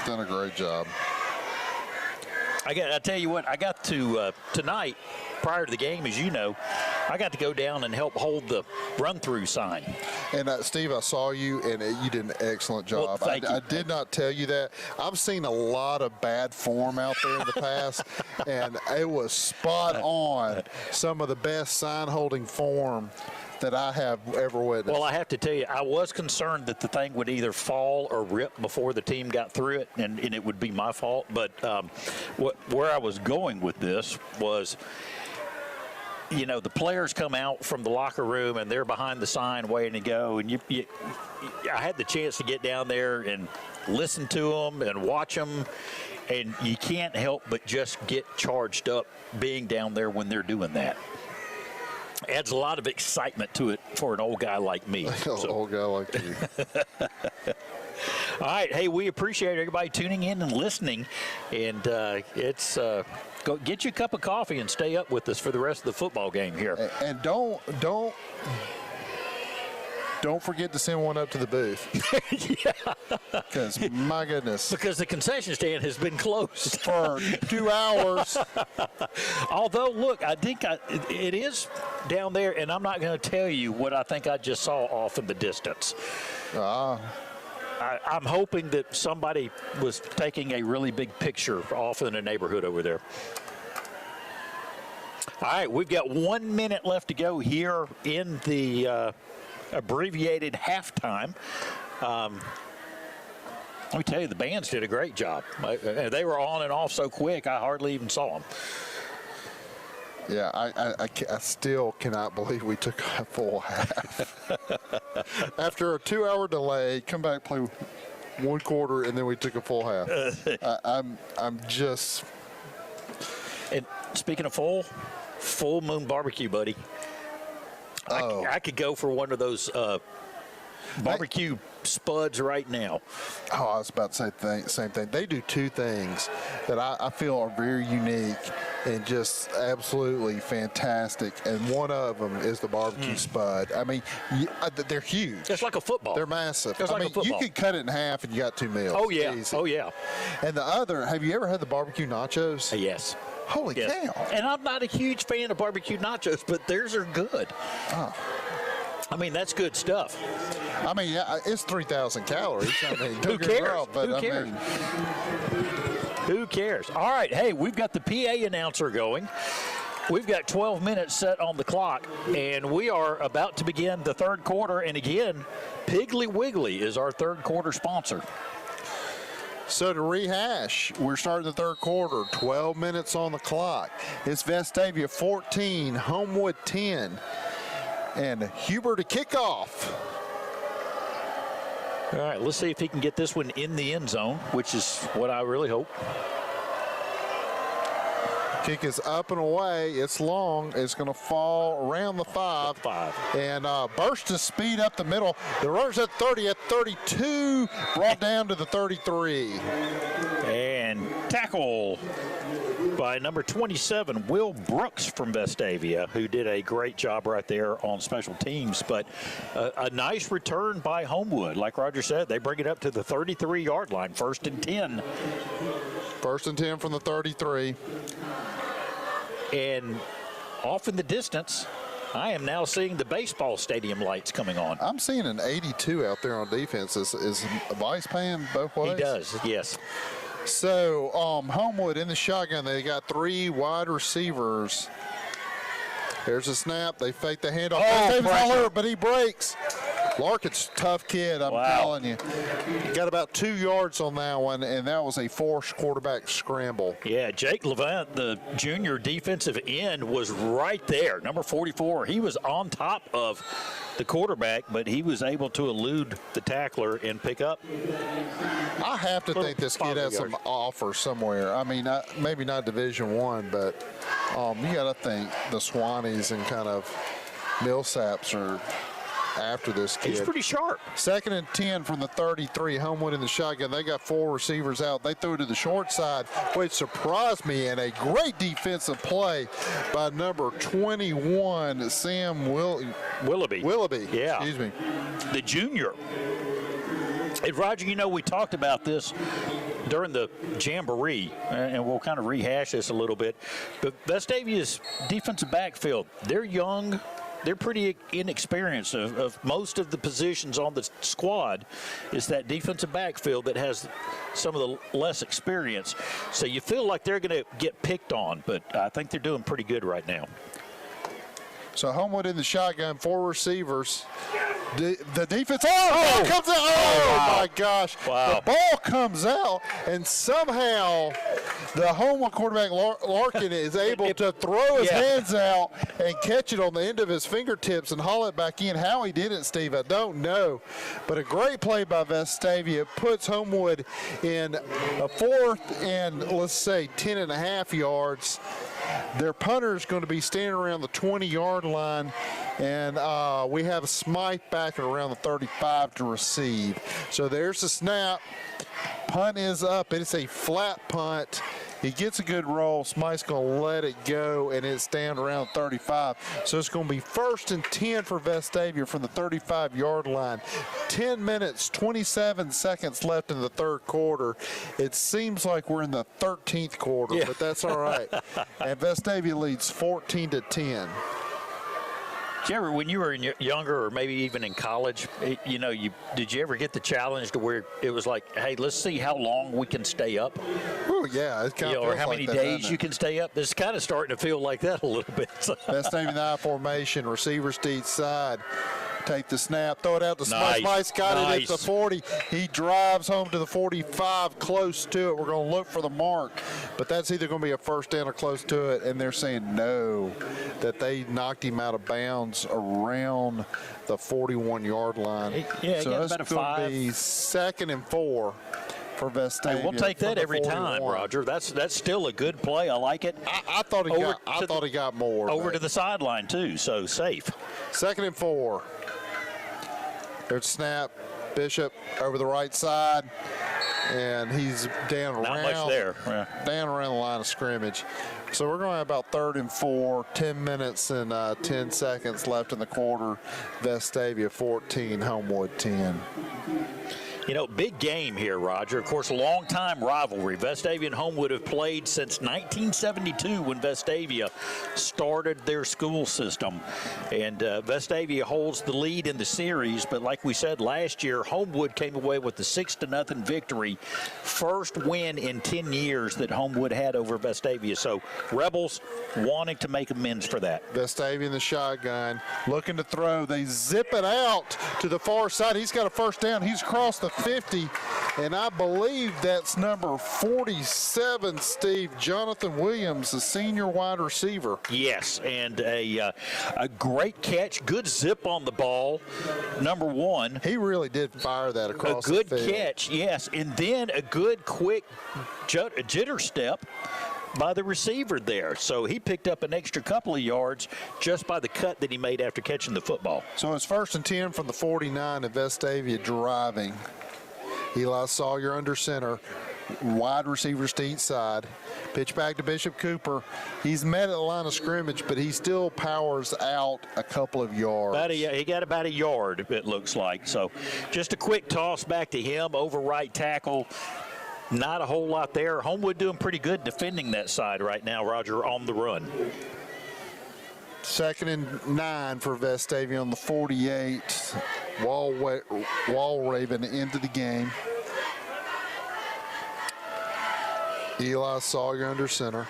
A: Done a great job.
B: I tell you what, I got to tonight, prior to the game, as you know, I got to go down and help hold the run-through sign.
A: And Steve, I saw you, and you did an excellent job.
B: Well, thank you.
A: I did not tell you that. I've seen a lot of bad form out there in the past, and it was spot on. Some of the best sign-holding form that I have ever witnessed.
B: Well, I have to tell you, I was concerned that the thing would either fall or rip before the team got through it, and it would be my fault. But where I was going with this was, you know, the players come out from the locker room and they're behind the sign waiting to go, and I had the chance to get down there and listen to them and watch them, and you can't help but just get charged up being down there when they're doing that. Adds a lot of excitement to it for an old guy like me.
A: Old guy like you.
B: All right. Hey, we appreciate everybody tuning in and listening. And go get you a cup of coffee and stay up with us for the rest of the football game here.
A: And don't forget to send one up to the booth.
B: Yeah.
A: Because, my goodness.
B: Because the concession stand has been closed.
A: For 2 hours.
B: Although, look, I think it is down there, and I'm not going to tell you what I think I just saw off in the distance. I'm hoping that somebody was taking a really big picture off in the neighborhood over there. All right, we've got 1 minute left to go here in the abbreviated halftime. Let me tell you, the bands did a great job. They were on and off so quick, I hardly even saw them.
A: Yeah, I still cannot believe we took a full half. After a 2-hour delay, come back, play 1 quarter, and then we took a full half. I'm just.
B: And speaking of full moon barbecue, buddy.
A: Oh.
B: I could go for one of those barbecue spuds right now.
A: Oh, I was about to say the same thing. They do 2 things that I feel are very unique and just absolutely fantastic, and one of them is the barbecue spud. I mean, they're huge.
B: It's like a football.
A: They're massive.
B: It's like a football.
A: You could cut it in half and you got 2 meals.
B: Oh, yeah.
A: Easy.
B: Oh, yeah.
A: And the other, have you ever had the barbecue nachos?
B: Yes.
A: Holy cow.
B: And I'm not a huge fan of barbecue nachos, but theirs are good.
A: Oh.
B: I mean, that's good stuff.
A: I mean, yeah, it's 3,000 calories. I mean,
B: Who cares?
A: Who cares?
B: Who cares? All right, hey, we've got the PA announcer going. We've got 12 minutes set on the clock, and we are about to begin the third quarter. And again, Piggly Wiggly is our third quarter sponsor.
A: So to rehash, we're starting the third quarter, 12 minutes on the clock. It's Vestavia 14, Homewood 10, and Huber to kick off.
B: All right, let's see if he can get this one in the end zone, which is what I really hope.
A: Kick is up and away. It's long. It's going to fall around the 5. And burst to speed up the middle. The runner's at 30, at 32, brought down to the 33.
B: And tackle by number 27, Will Brooks from Vestavia, who did a great job right there on special teams. But a nice return by Homewood. Like Roger said, they bring it up to the 33-yard line, 1st and 10.
A: 1st and 10 from the 33.
B: And off in the distance, I am now seeing the baseball stadium lights coming on.
A: I'm seeing an 82 out there on defense. Is Vice paying both ways?
B: He does, yes.
A: So Homewood in the shotgun. They got 3 wide receivers. There's a snap. They fake the handoff. Oh, but he breaks. Larkin's a tough kid, I'm telling you. He got about 2 yards on that one, and that was a forced quarterback scramble.
B: Yeah, Jake Levant, the junior defensive end, was right there. Number 44, he was on top of the quarterback, but he was able to elude the tackler and pick up.
A: I have to think this kid has some offer somewhere. I mean, maybe not Division I, but you got to think the Swannies and kind of Millsaps are after this kid.
B: He's pretty sharp.
A: 2nd and 10 from the 33. Homewood in the shotgun. They got 4 receivers out. They threw it to the short side, which surprised me, and a great defensive play by number 21, Sam Willoughby.
B: Yeah.
A: Excuse me.
B: The junior. Hey, Roger, you know, we talked about this during the Jamboree, and we'll kind of rehash this a little bit. But Vestavia's defensive backfield, they're young. They're pretty inexperienced. Of most of the positions on the squad is that defensive backfield that has some of the less experience. So you feel like they're going to get picked on, but I think they're doing pretty good right now.
A: So Homewood in the shotgun, 4 receivers. The defense, ball comes out.
B: Wow.
A: My gosh.
B: Wow.
A: The ball comes out, and somehow the Homewood quarterback, Larkin, is able to throw his hands out and catch it on the end of his fingertips and haul it back in. How he did it, Steve, I don't know. But a great play by Vestavia puts Homewood in a 4th and, let's say, 10.5 yards. Their punter is going to be standing around the 20-yard line, and we have Smythe back at around the 35 to receive. So there's the snap. Punt is up. It's a flat punt. He gets a good roll. Smythe's going to let it go, and it's down around 35. So it's going to be 1st and 10 for Vestavia from the 35-yard line. 10 minutes, 27 seconds left in the 3rd quarter. It seems like we're in the 13th quarter, but that's all right. And Vestavia leads 14-10.
B: Did you ever, when you were younger or maybe even in college, did you ever get the challenge to where it was like, hey, let's see how long we can stay up?
A: Oh, yeah. It kind of
B: or how
A: like
B: many
A: that,
B: days you can stay up? It's kind of starting to feel like that a little bit.
A: Vestavia in the I formation, receivers to each side. Take the snap, throw it out to Smythe. Smythe's got it at the 40. He drives home to the 45, close to it. We're going to look for the mark, but that's either going to be a first down or close to it, and they're saying no, that they knocked him out of bounds around the 41-yard line. So it's going to be 2nd and 4 for Vestavia.
B: Hey, we'll take that every time, Roger. That's still a good play. I like it.
A: I thought he got more.
B: Over to the sideline, too, so safe.
A: 2nd and 4. There's snap. Bishop over the right side, and he's down around.
B: Not much there.
A: Down around the line of scrimmage. So we're going to have about 3rd and 4, 10 minutes and 10 seconds left in the quarter. Vestavia 14, Homewood 10.
B: You know, big game here, Roger. Of course, a long-time rivalry. Vestavia and Homewood have played since 1972 when Vestavia started their school system. And Vestavia holds the lead in the series, but like we said last year, Homewood came away with the 6-0 victory. First win in 10 years that Homewood had over Vestavia. So Rebels wanting to make amends for that.
A: Vestavia in the shotgun, looking to throw. They zip it out to the far side. He's got a first down. He's crossed the 50, and I believe that's number 47, Steve, Jonathan Williams, the senior wide receiver.
B: Yes, and a great catch, good zip on the ball, number 1.
A: He really did fire that across
B: the field. A good
A: field.
B: catch, yes, and then a good, quick jitter step by the receiver there. So he picked up an extra couple of yards just by the cut that he made after catching the football.
A: So it's 1st and 10 from the 49 and Vestavia driving. Eli Sawyer under center, wide receivers to each side. Pitch back to Bishop Cooper. He's met at the line of scrimmage, but he still powers out a couple of yards.
B: He got about a yard, it looks like. So just a quick toss back to him over right tackle. Not a whole lot there. Homewood doing pretty good defending that side right now, Roger, on the run.
A: 2nd and 9 for Vestavia on the 48. Walraven into the game. Eli Sawyer under center.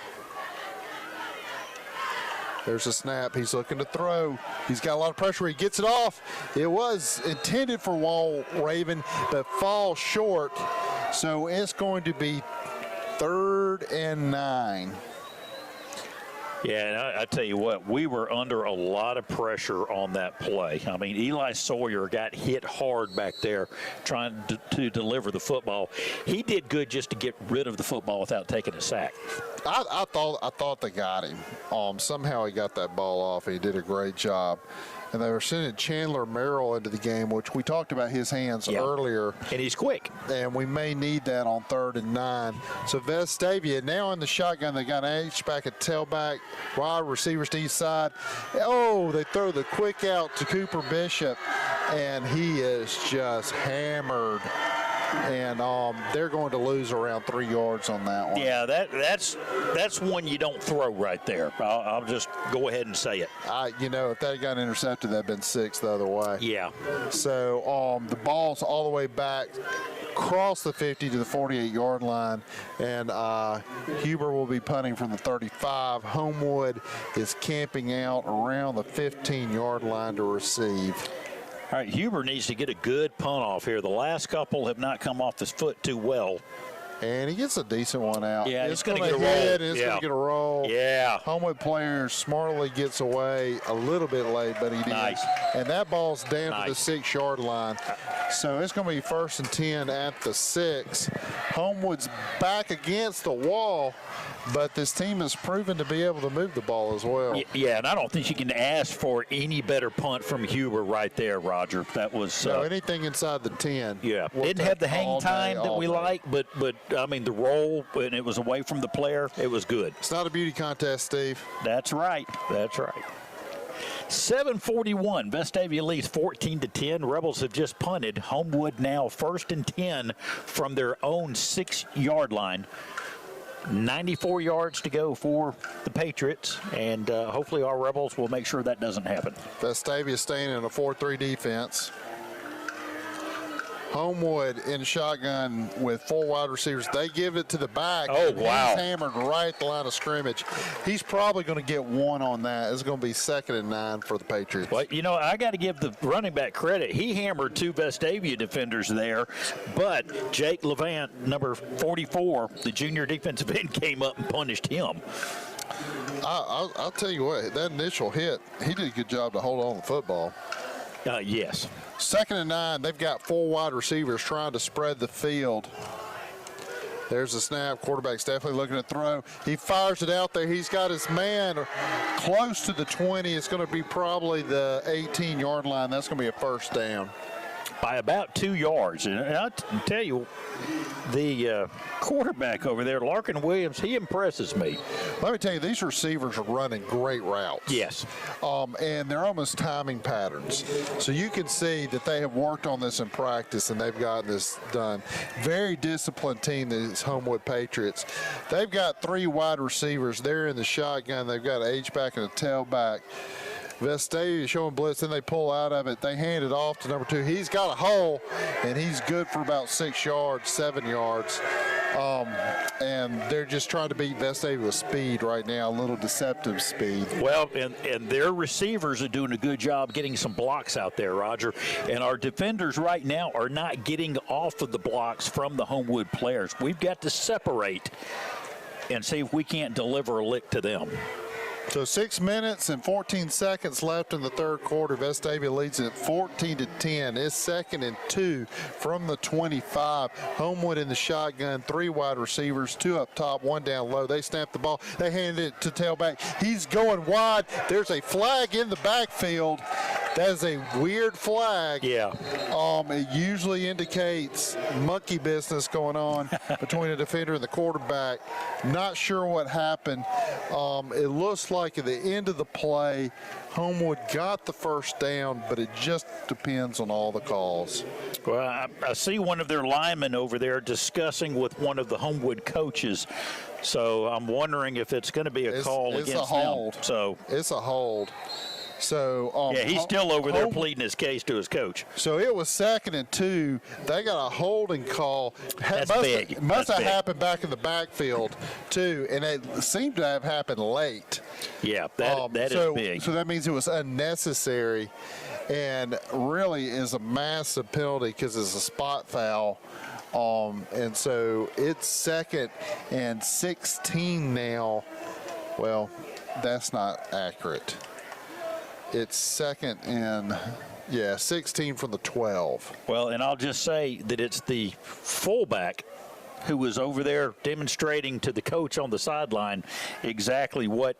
A: There's a snap. He's looking to throw. He's got a lot of pressure. He gets it off. It was intended for Walraven, but falls short. So it's going to be 3rd and 9.
B: Yeah, and I tell you what, we were under a lot of pressure on that play. I mean, Eli Sawyer got hit hard back there trying to deliver the football. He did good just to get rid of the football without taking a sack.
A: I thought they got him. Somehow he got that ball off. He did a great job. And they were sending Chandler Merrill into the game, which we talked about his hands earlier.
B: And he's quick.
A: And we may need that on 3rd and 9. So Vestavia now in the shotgun. They got an H-back at tailback, wide receivers to each side. Oh, they throw the quick out to Cooper Bishop, and he is just hammered and they're going to lose around 3 yards on that one.
B: Yeah, that's one you don't throw right there. I'll just go ahead and say it.
A: If that got intercepted, that'd been 6 the other way.
B: Yeah.
A: So the ball's all the way back, across the 50 to the 48-yard line, and Huber will be punting from the 35. Homewood is camping out around the 15-yard line to receive.
B: All right, Huber needs to get a good punt off here. The last couple have not come off his foot too well.
A: And he gets a decent one out.
B: Yeah,
A: it's
B: going to
A: get a roll. It's going to get a roll.
B: Yeah.
A: Homewood player smartly gets away a little bit late, but he did.
B: Nice.
A: And that ball's down to the 6-yard line. So it's going to be 1st and 10 at the 6. Homewood's back against the wall, but this team has proven to be able to move the ball as well.
B: Yeah, and I don't think you can ask for any better punt from Huber right there, Roger. That was
A: anything inside the 10.
B: Yeah, didn't have the hang time that we like, but I mean the roll, and it was away from the player. It was good.
A: It's not a beauty contest, Steve.
B: That's right. That's right. 7:41. Vestavia leads 14-10. Rebels have just punted. Homewood now 1st and 10 from their own 6-yard line. 94 yards to go for the Patriots, and hopefully our Rebels will make sure that doesn't happen.
A: Vestavia staying in a 4-3 defense. Homewood in shotgun with 4 wide receivers. They give it to the back.
B: Oh, wow.
A: He's hammered right at the line of scrimmage. He's probably going to get 1 on that. It's going to be 2nd and 9 for the Patriots.
B: Well, I got to give the running back credit. He hammered 2 Vestavia defenders there, but Jake Levant, number 44, the junior defensive end, came up and punished him.
A: I'll tell you what, that initial hit, he did a good job to hold on to the football.
B: Yes.
A: 2nd and 9. They've got 4 wide receivers trying to spread the field. There's the snap. Quarterback's definitely looking to throw. He fires it out there. He's got his man close to the 20. It's going to be probably the 18-yard line. That's going to be a 1st down.
B: By about 2 yards. And I'll tell you, the quarterback over there, Larkin Williams, he impresses me.
A: Let me tell you, these receivers are running great routes.
B: Yes.
A: And they're almost timing patterns. So you can see that they have worked on this in practice, and they've gotten this done. Very disciplined team, these Homewood Patriots. They've got 3 wide receivers. They're in the shotgun. They've got an H-back and a tailback. Vestavia showing blitz, then they pull out of it. They hand it off to number 2. He's got a hole, and he's good for about 6 yards, 7 yards. And they're just trying to beat Vestavia with speed right now, a little deceptive speed.
B: Well, and their receivers are doing a good job getting some blocks out there, Roger. And our defenders right now are not getting off of the blocks from the Homewood players. We've got to separate and see if we can't deliver a lick to them.
A: So 6 minutes and 14 seconds left in the 3rd quarter. Vestavia leads it 14-10. It's 2nd and 2 from the 25. Homewood in the shotgun, 3 wide receivers, 2 up top, 1 down low. They snap the ball. They hand it to tailback. He's going wide. There's a flag in the backfield. That is a weird flag.
B: Yeah.
A: It usually indicates monkey business going on between the defender and the quarterback. Not sure what happened. It looks like at the end of the play, Homewood got the 1st down, but it just depends on all the calls.
B: Well, I see one of their linemen over there discussing with one of the Homewood coaches. So I'm wondering if it's going to be a call against them.
A: It's a hold.
B: So
A: it's a hold. So
B: yeah, he's still over there pleading his case to his coach.
A: So it was 2nd and 2. They got a holding call.
B: That's big.
A: Must have happened back in the backfield too, and it seemed to have happened late.
B: Yeah, that is big.
A: So that means it was unnecessary, and really is a massive penalty because it's a spot foul. And so it's 2nd and 16 now. Well, that's not accurate. It's 2nd and, 16 from the 12.
B: Well, and I'll just say that it's the fullback who was over there demonstrating to the coach on the sideline exactly what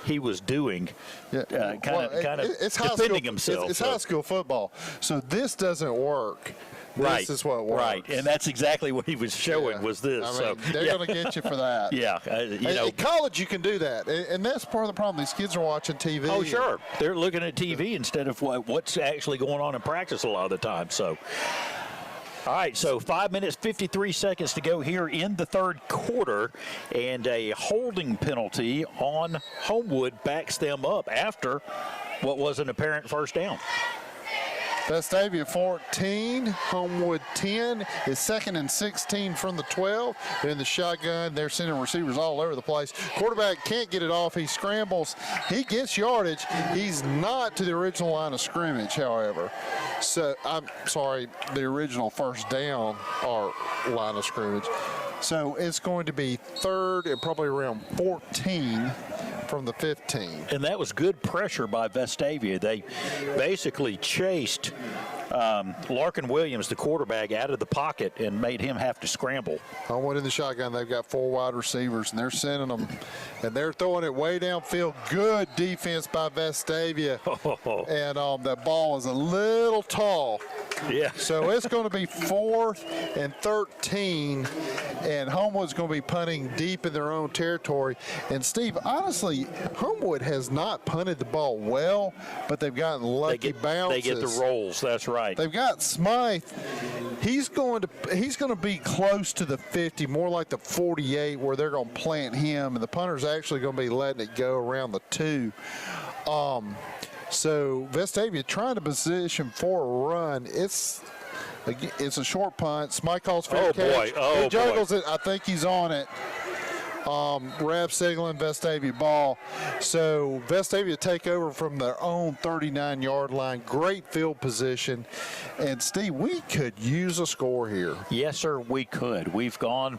B: he was doing, kind of defending himself.
A: It's high school football, so this doesn't work.
B: Right.
A: This is what works.
B: Right, and that's exactly what he was showing was this.
A: I mean, they're going to get you for that.
B: Yeah,
A: in college you can do that, and that's part of the problem. These kids are watching TV.
B: Oh, sure. They're looking at TV instead of what's actually going on in practice a lot of the time. So, All right, so 5 minutes, 53 seconds to go here in the third quarter, and a holding penalty on Homewood backs them up after what was an apparent first down.
A: Vestavia 14, Homewood 10. Is 2nd and 16 from the 12. They're in the shotgun. They're sending receivers all over the place. Quarterback can't get it off. He scrambles. He gets yardage. He's not to the original line of scrimmage, however. So, I'm sorry, the original first down or line of scrimmage. So it's going to be 3rd and probably around 14 from the 15.
B: And that was good pressure by Vestavia. They basically chased Larkin Williams, the quarterback, out of the pocket and made him have to scramble.
A: Homewood in the shotgun. They've got 4 wide receivers, and they're sending them, and they're throwing it way downfield. Good defense by Vestavia. And that ball is a little tall.
B: Yeah.
A: So it's going to be 4th and 13, and Homewood's going to be punting deep in their own territory. And, Steve, honestly, Homewood has not punted the ball well, but they've gotten lucky bounces.
B: They get the rolls. That's right.
A: They've got Smythe. He's going to be close to the 50, more like the 48, where they're going to plant him, and the punter's actually going to be letting it go around the 2. So Vestavia trying to position for a run. It's a short punt. Smythe calls fair catch. He juggles it. I think he's on it. Rab signaling Vestavia ball. So Vestavia take over from their own 39-yard line. Great field position. And, Steve, we could use a score here.
B: Yes, sir, we could. We've gone.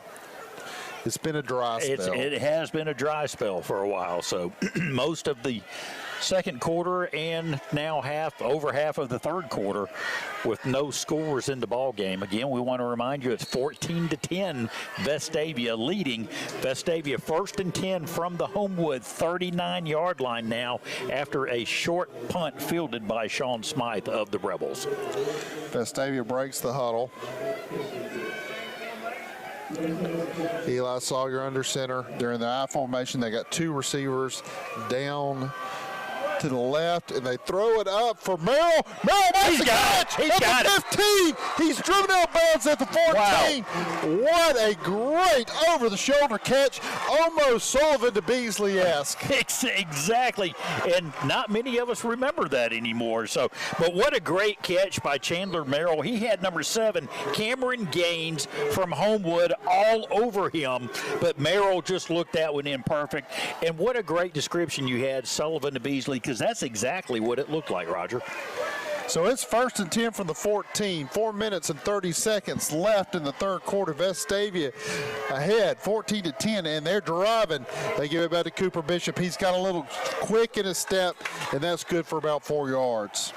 A: It's been a dry spell.
B: It has been a dry spell for a while. So most of the second quarter and now over half of the third quarter with no scores in the ball game. Again, we want to remind you it's 14-10, Vestavia leading. Vestavia 1st and 10 from the Homewood 39-yard line now after a short punt fielded by Sean Smythe of the Rebels.
A: Vestavia breaks the huddle. Eli Sawyer under center. They're in the I formation. They got 2 receivers down to the left, and they throw it up for Merrill. Merrill makes the catch.
B: He's got it.
A: 15. He's driven out bounds at the 14. Wow. What a great over-the-shoulder catch. Almost Sullivan to Beasley-esque.
B: Exactly. And not many of us remember that anymore. So, but what a great catch by Chandler Merrill. He had number 7, Cameron Gaines from Homewood, all over him. But Merrill just looked that one in perfect. And what a great description you had, Sullivan to Beasley, because that's exactly what it looked like, Roger.
A: So it's 1st and 10 from the 14. 4 minutes and 30 seconds left in the third quarter. Vestavia ahead, 14-10, and they're driving. They give it back to Cooper Bishop. He's got a little quick in his step, and that's good for about 4 yards.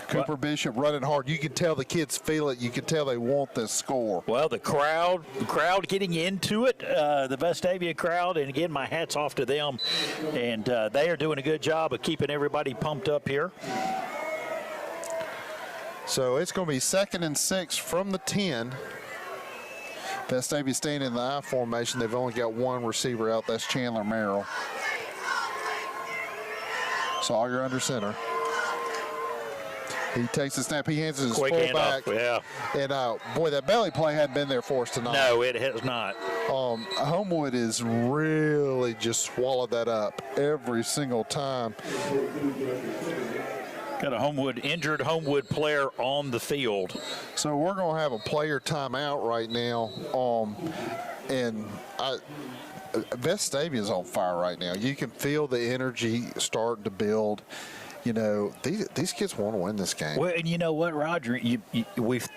A: Cooper Bishop running hard. You can tell the kids feel it. You can tell they want this score.
B: Well, the crowd getting into it, the Vestavia crowd, and again, my hat's off to them. And they are doing a good job of keeping everybody pumped up here.
A: So it's going to be 2nd and 6 from the 10. Vestavia staying in the I formation. They've only got 1 receiver out. That's Chandler Merrill. Sawyer under center. He takes the snap. He hands it to his fullback.
B: Yeah.
A: And, boy, that belly play hadn't been there for us tonight.
B: No, it has not.
A: Homewood has really just swallowed that up every single time.
B: Got a injured Homewood player on the field.
A: So we're going to have a player timeout right now. And Vestavia is on fire right now. You can feel the energy starting to build. You know, these kids want to win this game.
B: Well, and you know what, Roger? We've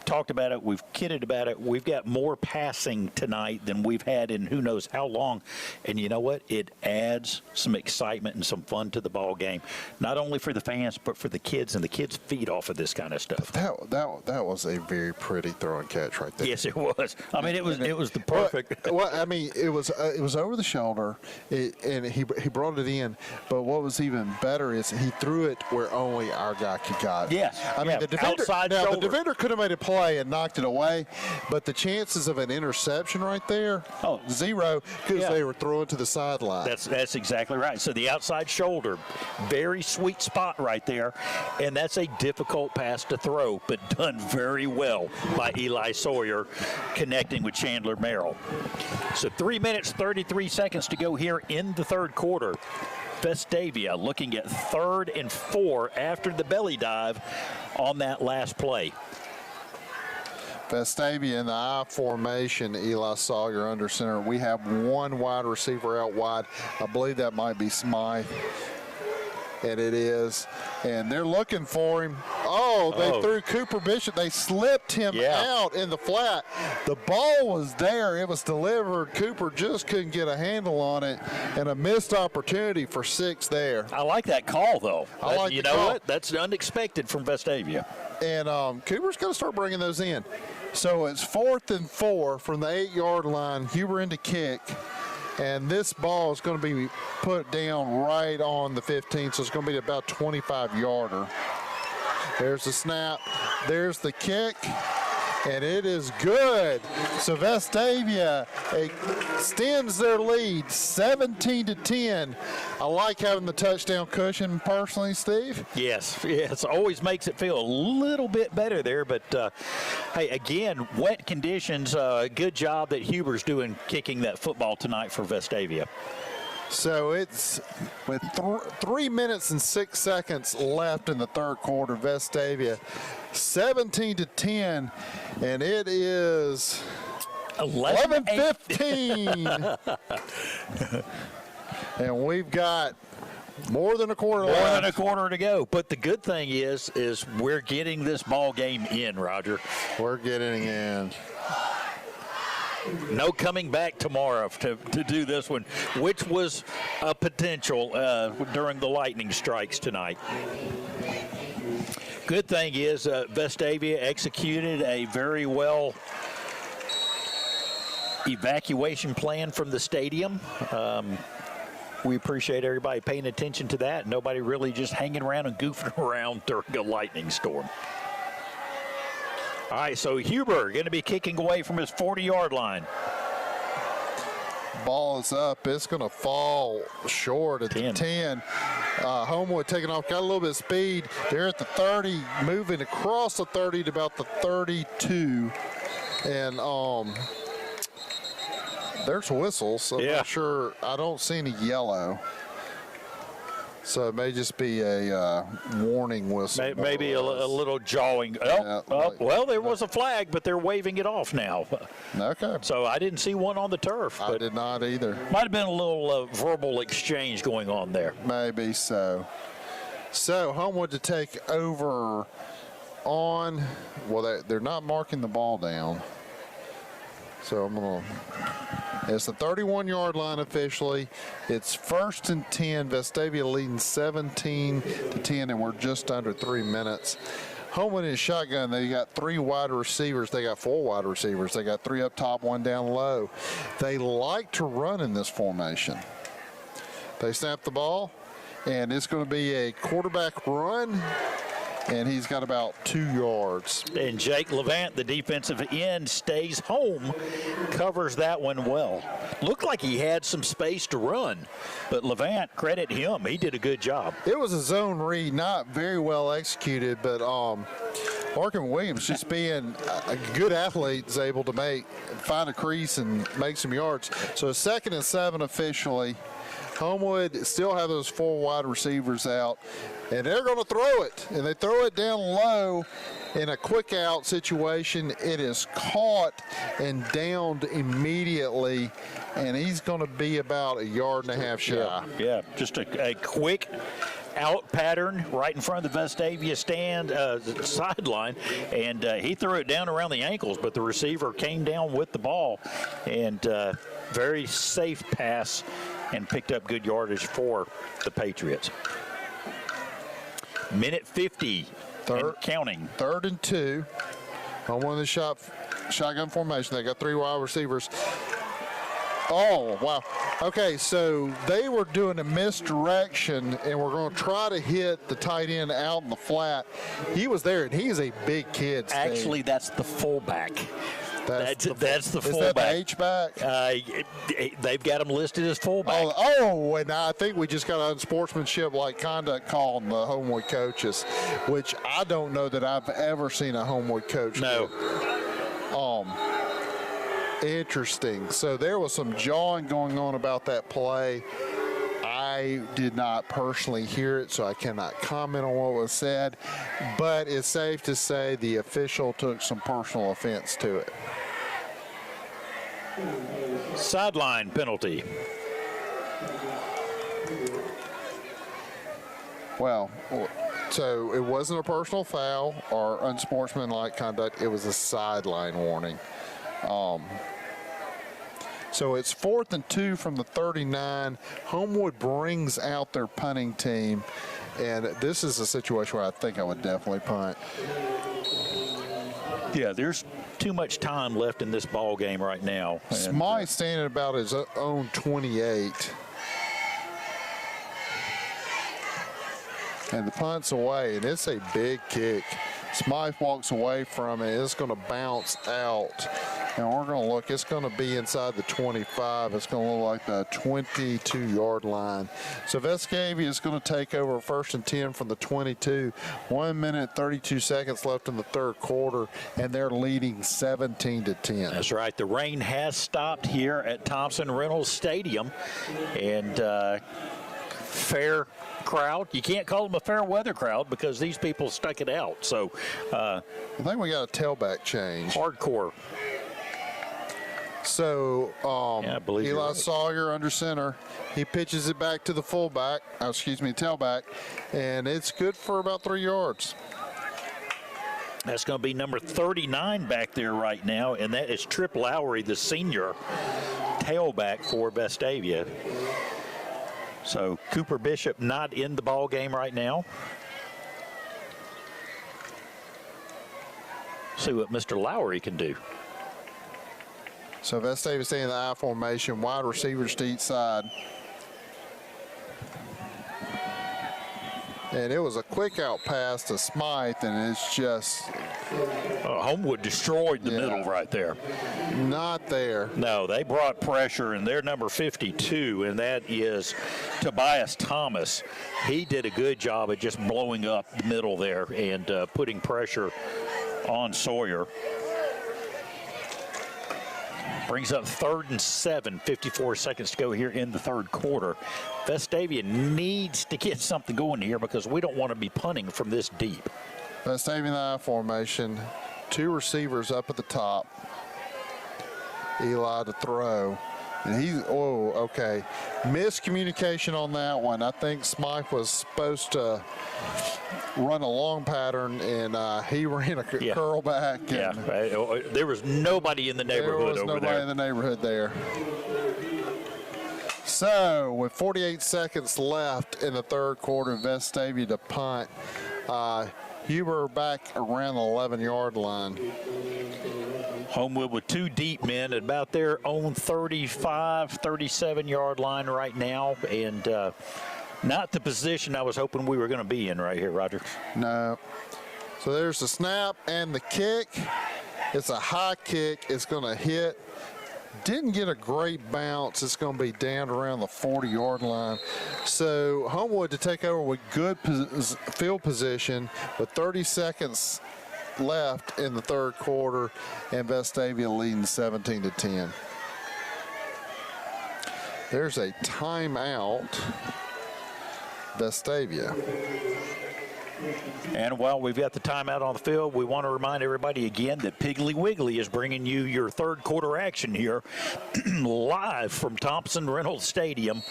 B: talked about it. We've kidded about it. We've got more passing tonight than we've had in who knows how long. And you know what? It adds some excitement and some fun to the ball game, not only for the fans but for the kids. And the kids feed off of this kind of stuff.
A: That was a very pretty throw and catch right there.
B: Yes, it was. I mean, it was the perfect.
A: Well, I mean, it was over the shoulder, and he brought it in. But what was even better is he threw it where only our guy could got it.
B: Yes.
A: I mean, the defender
B: outside
A: the
B: shoulder.
A: defender could have made a play play and knocked it away. But the chances of an interception right there, zero, because they were throwing to the sideline.
B: That's exactly right. So the outside shoulder, very sweet spot right there, and that's a difficult pass to throw, but done very well by Eli Sawyer, connecting with Chandler Merrill. So 3 minutes, 33 seconds to go here in the third quarter. Vestavia looking at 3rd and 4 after the belly dive on that last play.
A: Vestavia in the I formation, Eli Sawyer under center. We have one wide receiver out wide. I believe that might be Smythe. And it is. And they're looking for him. They threw Cooper Bishop. They slipped him out in the flat. The ball was there. It was delivered. Cooper just couldn't get a handle on it. And a missed opportunity for 6 there.
B: I like that call, though.
A: You know
B: what? That's unexpected from Vestavia.
A: And Cooper's going to start bringing those in. So it's 4th and 4 from the 8-yard line. Huber in to kick. And this ball is going to be put down right on the 15, so it's going to be about 25-yarder. There's the snap. There's the kick. And it is good. So Vestavia extends their lead 17-10. I like having the touchdown cushion personally, Steve.
B: Yes, always makes it feel a little bit better there. But, hey, again, wet conditions. Good job that Huber's doing kicking that football tonight for Vestavia.
A: So it's with 3 minutes and 6 seconds left in the third quarter. Vestavia 17-10, and it is 11:15. And we've got more than a quarter left.
B: More than a quarter to go. But the good thing is we're getting this ball game in, Roger.
A: We're getting in.
B: No coming back tomorrow to do this one, which was a potential during the lightning strikes tonight. Good thing is Vestavia executed a very well evacuation plan from the stadium. We appreciate everybody paying attention to that. Nobody really just hanging around and goofing around during a lightning storm. All right, so Huber going to be kicking away from his 40-yard line.
A: Ball is up. It's going to fall short at the 10. Homewood taking off, got a little bit of speed. They're at the 30, moving across the 30 to about the 32. And there's whistles. I'm not sure. I don't see any yellow. So it may just be a warning whistle.
B: Maybe a little jawing. Well, there was a flag, but they're waving it off now.
A: Okay.
B: So I didn't see one on the turf.
A: I did not either.
B: Might have been a little verbal exchange going on there.
A: Maybe so. So Homewood to take over on, well, they're not marking the ball down. So I'm going to, it's the 31-yard line officially. It's 1st and 10. Vestavia leading 17-10, and we're just under 3 minutes. Homewood in shotgun, they got 3 wide receivers. They got 4 wide receivers. They got 3 up top, 1 down low. They like to run in this formation. They snap the ball, and it's going to be a quarterback run. And he's got about 2 yards.
B: And Jake Levant, the defensive end, stays home, covers that one well. Looked like he had some space to run, but Levant, credit him, he did a good job.
A: It was a zone read, not very well executed, but Larkin Williams, just being a good athlete, is able to find a crease and make some yards. So 2nd and 7 officially. Homewood still have those 4 wide receivers out, and they're going to throw it. And they throw it down low in a quick out situation. It is caught and downed immediately, and he's going to be about 1.5 yards shy.
B: Yeah, just a quick out pattern right in front of the Vestavia sideline, and he threw it down around the ankles, but the receiver came down with the ball, and very safe pass and picked up good yardage for the Patriots. Minute 50 and counting.
A: 3rd and 2. On one of the shotgun formation, they got 3 wide receivers. Oh, wow. Okay, so they were doing a misdirection, and we're going to try to hit the tight end out in the flat. He was there, and he's a big kid, Steve.
B: Actually, that's the fullback. That's the fullback.
A: Is that the H-back?
B: They've got him listed as fullback.
A: Oh, and I think we just got an unsportsmanship-like conduct call on the Homewood coaches, which I don't know that I've ever seen a Homewood coach
B: No.
A: do. Interesting. So there was some jawing going on about that play. I did not personally hear it, so I cannot comment on what was said, but it's safe to say the official took some personal offense to it.
B: Sideline penalty.
A: Well, so it wasn't a personal foul or unsportsmanlike conduct. It was a sideline warning. So it's 4th and 2 from the 39. Homewood brings out their punting team, and this is a situation where I think I would definitely punt.
B: Yeah, there's too much time left in this ball game right now.
A: Smythe standing about his own 28. And the punt's away, and it's a big kick. Smythe walks away from it. It's going to bounce out. And we're going to look. It's going to be inside the 25. It's going to look like the 22-yard line. So Vestavia is going to take over 1st and 10 from the 22. 1 minute, 32 seconds left in the third quarter, and they're leading 17-10.
B: That's right. The rain has stopped here at Thompson-Reynolds Stadium. And fair crowd. You can't call them a fair weather crowd because these people stuck it out. So
A: I think we got a tailback change.
B: Hardcore.
A: So
B: yeah, I believe
A: Eli
B: right.
A: Sawyer under center. He pitches it back to the fullback, tailback, and it's good for about 3 yards.
B: That's going to be number 39 back there right now, and that is Trip Lowry, the senior tailback for Vestavia. So Cooper Bishop not in the ball game right now. See what Mr. Lowry can do.
A: So Vestavia staying in the I formation, wide receivers to each side. And it was a quick out pass to Smythe, and it's just...
B: Homewood destroyed the middle right there.
A: Not there.
B: No, they brought pressure, and they're number 52, and that is Tobias Thomas. He did a good job of just blowing up the middle there and putting pressure on Sawyer. Brings up 3rd and 7, 54 seconds to go here in the third quarter. Vestavia needs to get something going here because we don't want to be punting from this deep.
A: Vestavia in the I formation, 2 receivers up at the top. Eli to throw. And he's, okay. Miscommunication on that one. I think Smythe was supposed to run a long pattern, and he ran a curl back.
B: Yeah, there was nobody in the neighborhood over there.
A: There was nobody in the neighborhood there. So, with 48 seconds left in the third quarter, Vestavia to punt. Huber back around the 11-yard line.
B: Homewood with 2 deep men at about their own 35, 37-yard line right now, and not the position I was hoping we were going to be in right here, Roger.
A: No. So there's the snap and the kick. It's a high kick. It's going to hit. Didn't get a great bounce. It's going to be down around the 40-yard line. So Homewood to take over with good field position with 30 seconds left in the third quarter, and Vestavia leading 17-10. There's a timeout. Vestavia.
B: And while we've got the timeout on the field, we want to remind everybody again that Piggly Wiggly is bringing you your third quarter action here live from Thompson-Reynolds Stadium.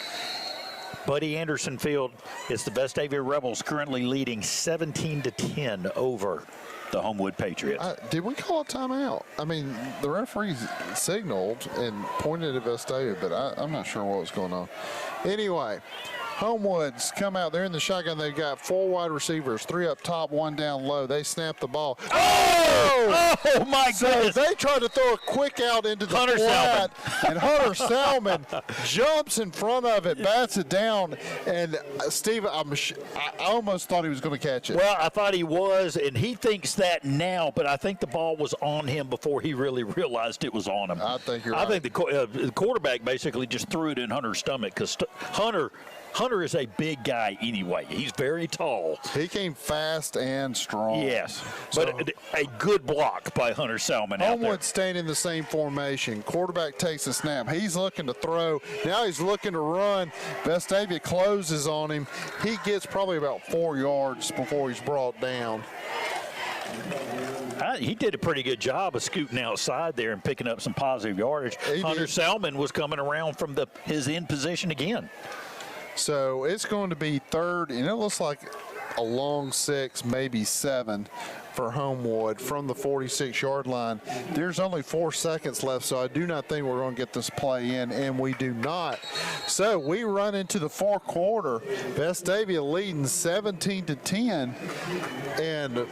B: Buddy Anderson Field. It's the Vestavia Rebels currently leading 17-10 over the Homewood Patriots.
A: Did we call a timeout? I mean, the referee signaled and pointed at Vestavia, but I'm not sure what was going on. Anyway, Homewood's come out. They're in the shotgun. They've got 4 wide receivers, 3 up top, 1 down low. They snap the ball.
B: Oh my goodness.
A: So they try to throw a quick out into the
B: Hunter
A: flat, and Hunter Salmon jumps in front of it, bats it down, and Steve, I almost thought he was going to catch it.
B: Well, I thought he was, and he thinks that now, but I think the ball was on him before he really realized it was on him.
A: I think you're right.
B: I think the quarterback basically just threw it in Hunter's stomach because Hunter is a big guy anyway. He's very tall.
A: He came fast and strong.
B: Yes, but a good block by Hunter Salmon out there.
A: Homewood staying in the same formation. Quarterback takes a snap. He's looking to throw. Now he's looking to run. Vestavia closes on him. He gets probably about 4 yards before he's brought down.
B: He did a pretty good job of scooting outside there and picking up some positive yardage. Hunter Salmon was coming around from his end position again.
A: So it's going to be third, and it looks like a long 6, maybe 7 for Homewood from the 46-yard line. There's only 4 seconds left, so I do not think we're going to get this play in, and we do not. So we run into the fourth quarter. Vestavia leading 17-10, and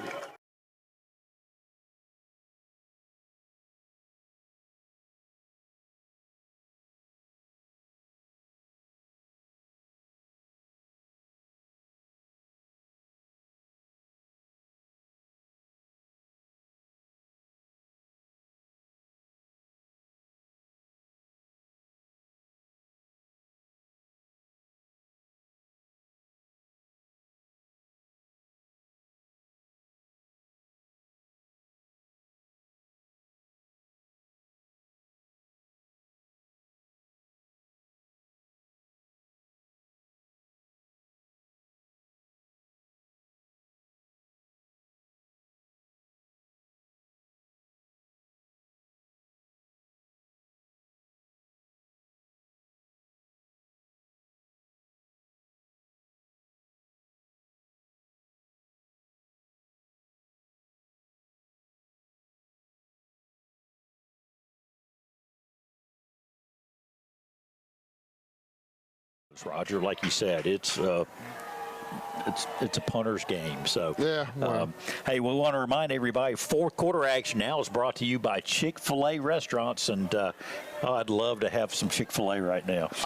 B: Roger, like you said, it's a punter's game. So,
A: yeah.
B: Hey, we want to remind everybody, fourth quarter action now is brought to you by Chick-fil-A restaurants, and I'd love to have some Chick-fil-A right now.
A: It's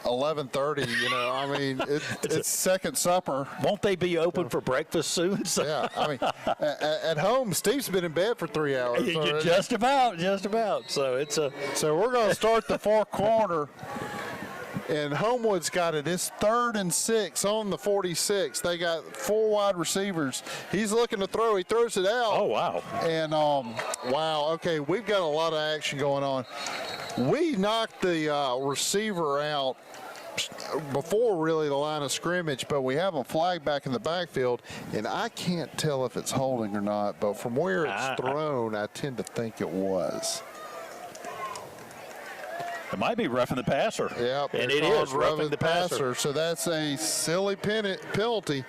A: 11:30. I mean, it's second supper.
B: Won't they be open for breakfast soon? So.
A: Yeah, I mean, at home, Steve's been in bed for 3 hours.
B: Just about. So
A: So we're going to start the fourth quarter. And Homewood's got it. It's 3rd and 6 on the 46. They got 4 wide receivers. He's looking to throw. He throws it out.
B: Oh, wow.
A: And, wow, okay, we've got a lot of action going on. We knocked the receiver out before really the line of scrimmage, but we have a flag back in the backfield, and I can't tell if it's holding or not, but from where it's thrown, I tend to think it was.
B: It might be roughing the passer.
A: Yep,
B: and it is roughing the passer.
A: So that's a silly penalty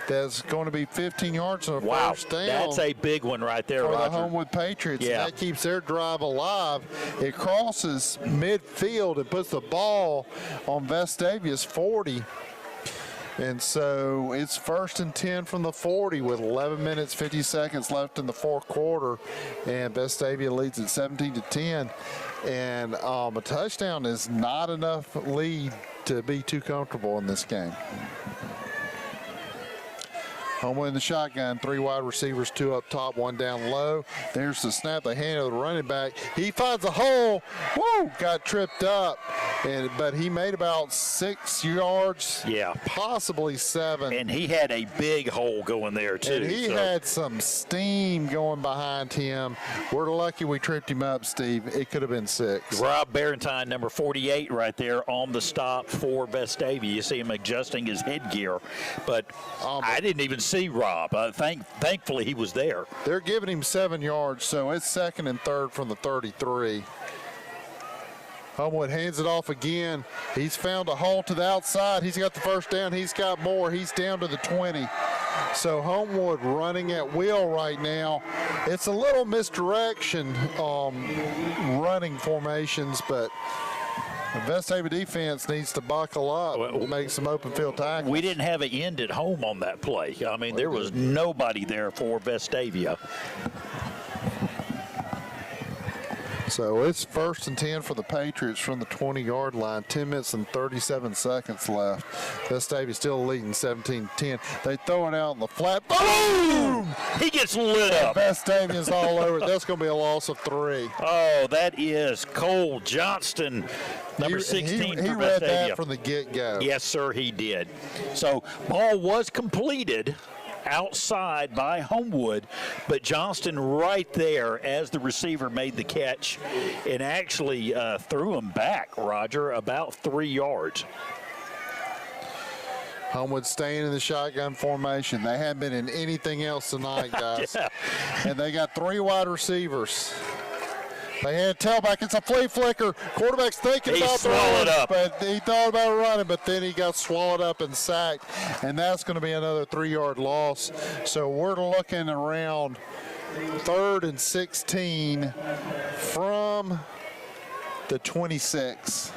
A: that's going to be 15 yards on a first down.
B: That's a big one right there,
A: for
B: Roger.
A: the Homewood Patriots.
B: Yeah.
A: That keeps their drive alive. It crosses midfield and puts the ball on Vestavia's 40. And so it's 1st and 10 from the 40 with 11 minutes, 50 seconds left in the fourth quarter. And Vestavia leads at 17-10. And a touchdown is not enough lead to be too comfortable in this game. Homewood in the shotgun, 3 wide receivers, 2 up top, 1 down low. There's the snap. They hand it to the running back. He finds a hole. Woo! Got tripped up. But he made about 6 yards.
B: Yeah.
A: Possibly 7.
B: And he had a big hole going there, too.
A: And he had some steam going behind him. We're lucky we tripped him up, Steve. It could have been 6.
B: Rob Barentine, number 48, right there on the stop for Vestavia. You see him adjusting his headgear. But I didn't even see Rob. Thankfully, he was there.
A: They're giving him 7 yards, so it's 2nd and 3rd from the 33. Homewood hands it off again. He's found a hole to the outside. He's got the first down. He's got more. He's down to the 20. So Homewood running at will right now. It's a little misdirection running formations, but The Vestavia defense needs to buckle up and make some open field tackles.
B: We didn't have an end at home on that play. I mean, there was nobody there for Vestavia.
A: So it's 1st and 10 for the Patriots from the 20-yard line. 10 minutes and 37 seconds left. Vestavia still leading 17-10. They throw it out in the flat. Boom!
B: He gets lit up.
A: Vestavia's all over it. That's going to be a loss of 3.
B: Oh, that is Cole Johnston, number 16 for
A: He
B: Vestavia.
A: read that from the get-go.
B: Yes, sir, he did. So ball was completed outside by Homewood, but Johnston right there as the receiver made the catch and actually threw him back, Roger, about 3 yards.
A: Homewood staying in the shotgun formation. They haven't been in anything else tonight, guys.
B: Yeah.
A: And they got 3 wide receivers. They had tailback. It's a flea flicker. Quarterback's thinking about throwing, but he thought about running, but then he got swallowed up and sacked, and that's going to be another 3-yard loss. So we're looking around 3rd and 16 from the 26.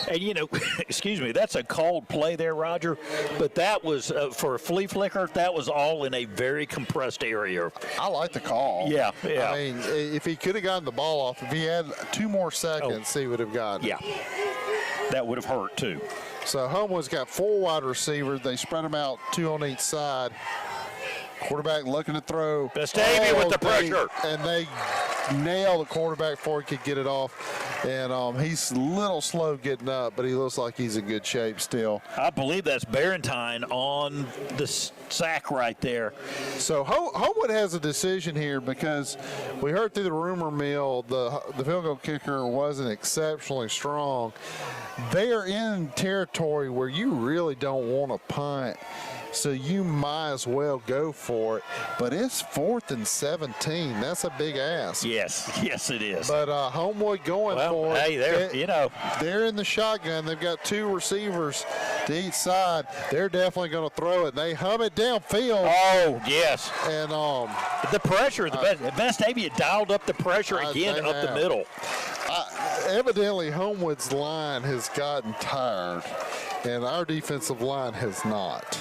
B: And, you know, excuse me, that's a called play there, Roger, but that was, for a flea flicker, that was all in a very compressed area.
A: I like the call.
B: Yeah.
A: I mean, if he could have gotten the ball off, if he had 2 more seconds, he would have gotten it.
B: Yeah, that would have hurt, too.
A: So Homewood's got 4 wide receivers. They spread them out 2 on each side. Quarterback looking to throw.
B: Vestavia with the pressure.
A: And they nail the quarterback before he could get it off. And he's a little slow getting up, but he looks like he's in good shape still.
B: I believe that's Barentine on the sack right there.
A: So Homewood has a decision here because we heard through the rumor mill the field goal kicker wasn't exceptionally strong. They are in territory where you really don't want to punt, so you might as well go for it. But it's 4th and 17. That's a big ask.
B: Yes, it is.
A: But Homewood going for it.
B: Hey,
A: they're in the shotgun. They've got 2 receivers to each side. They're definitely going to throw it. They hum it downfield.
B: Oh, yes.
A: And
B: the pressure, Vestavia dialed up the pressure again up the middle.
A: Evidently, Homewood's line has gotten tired, and our defensive line has not,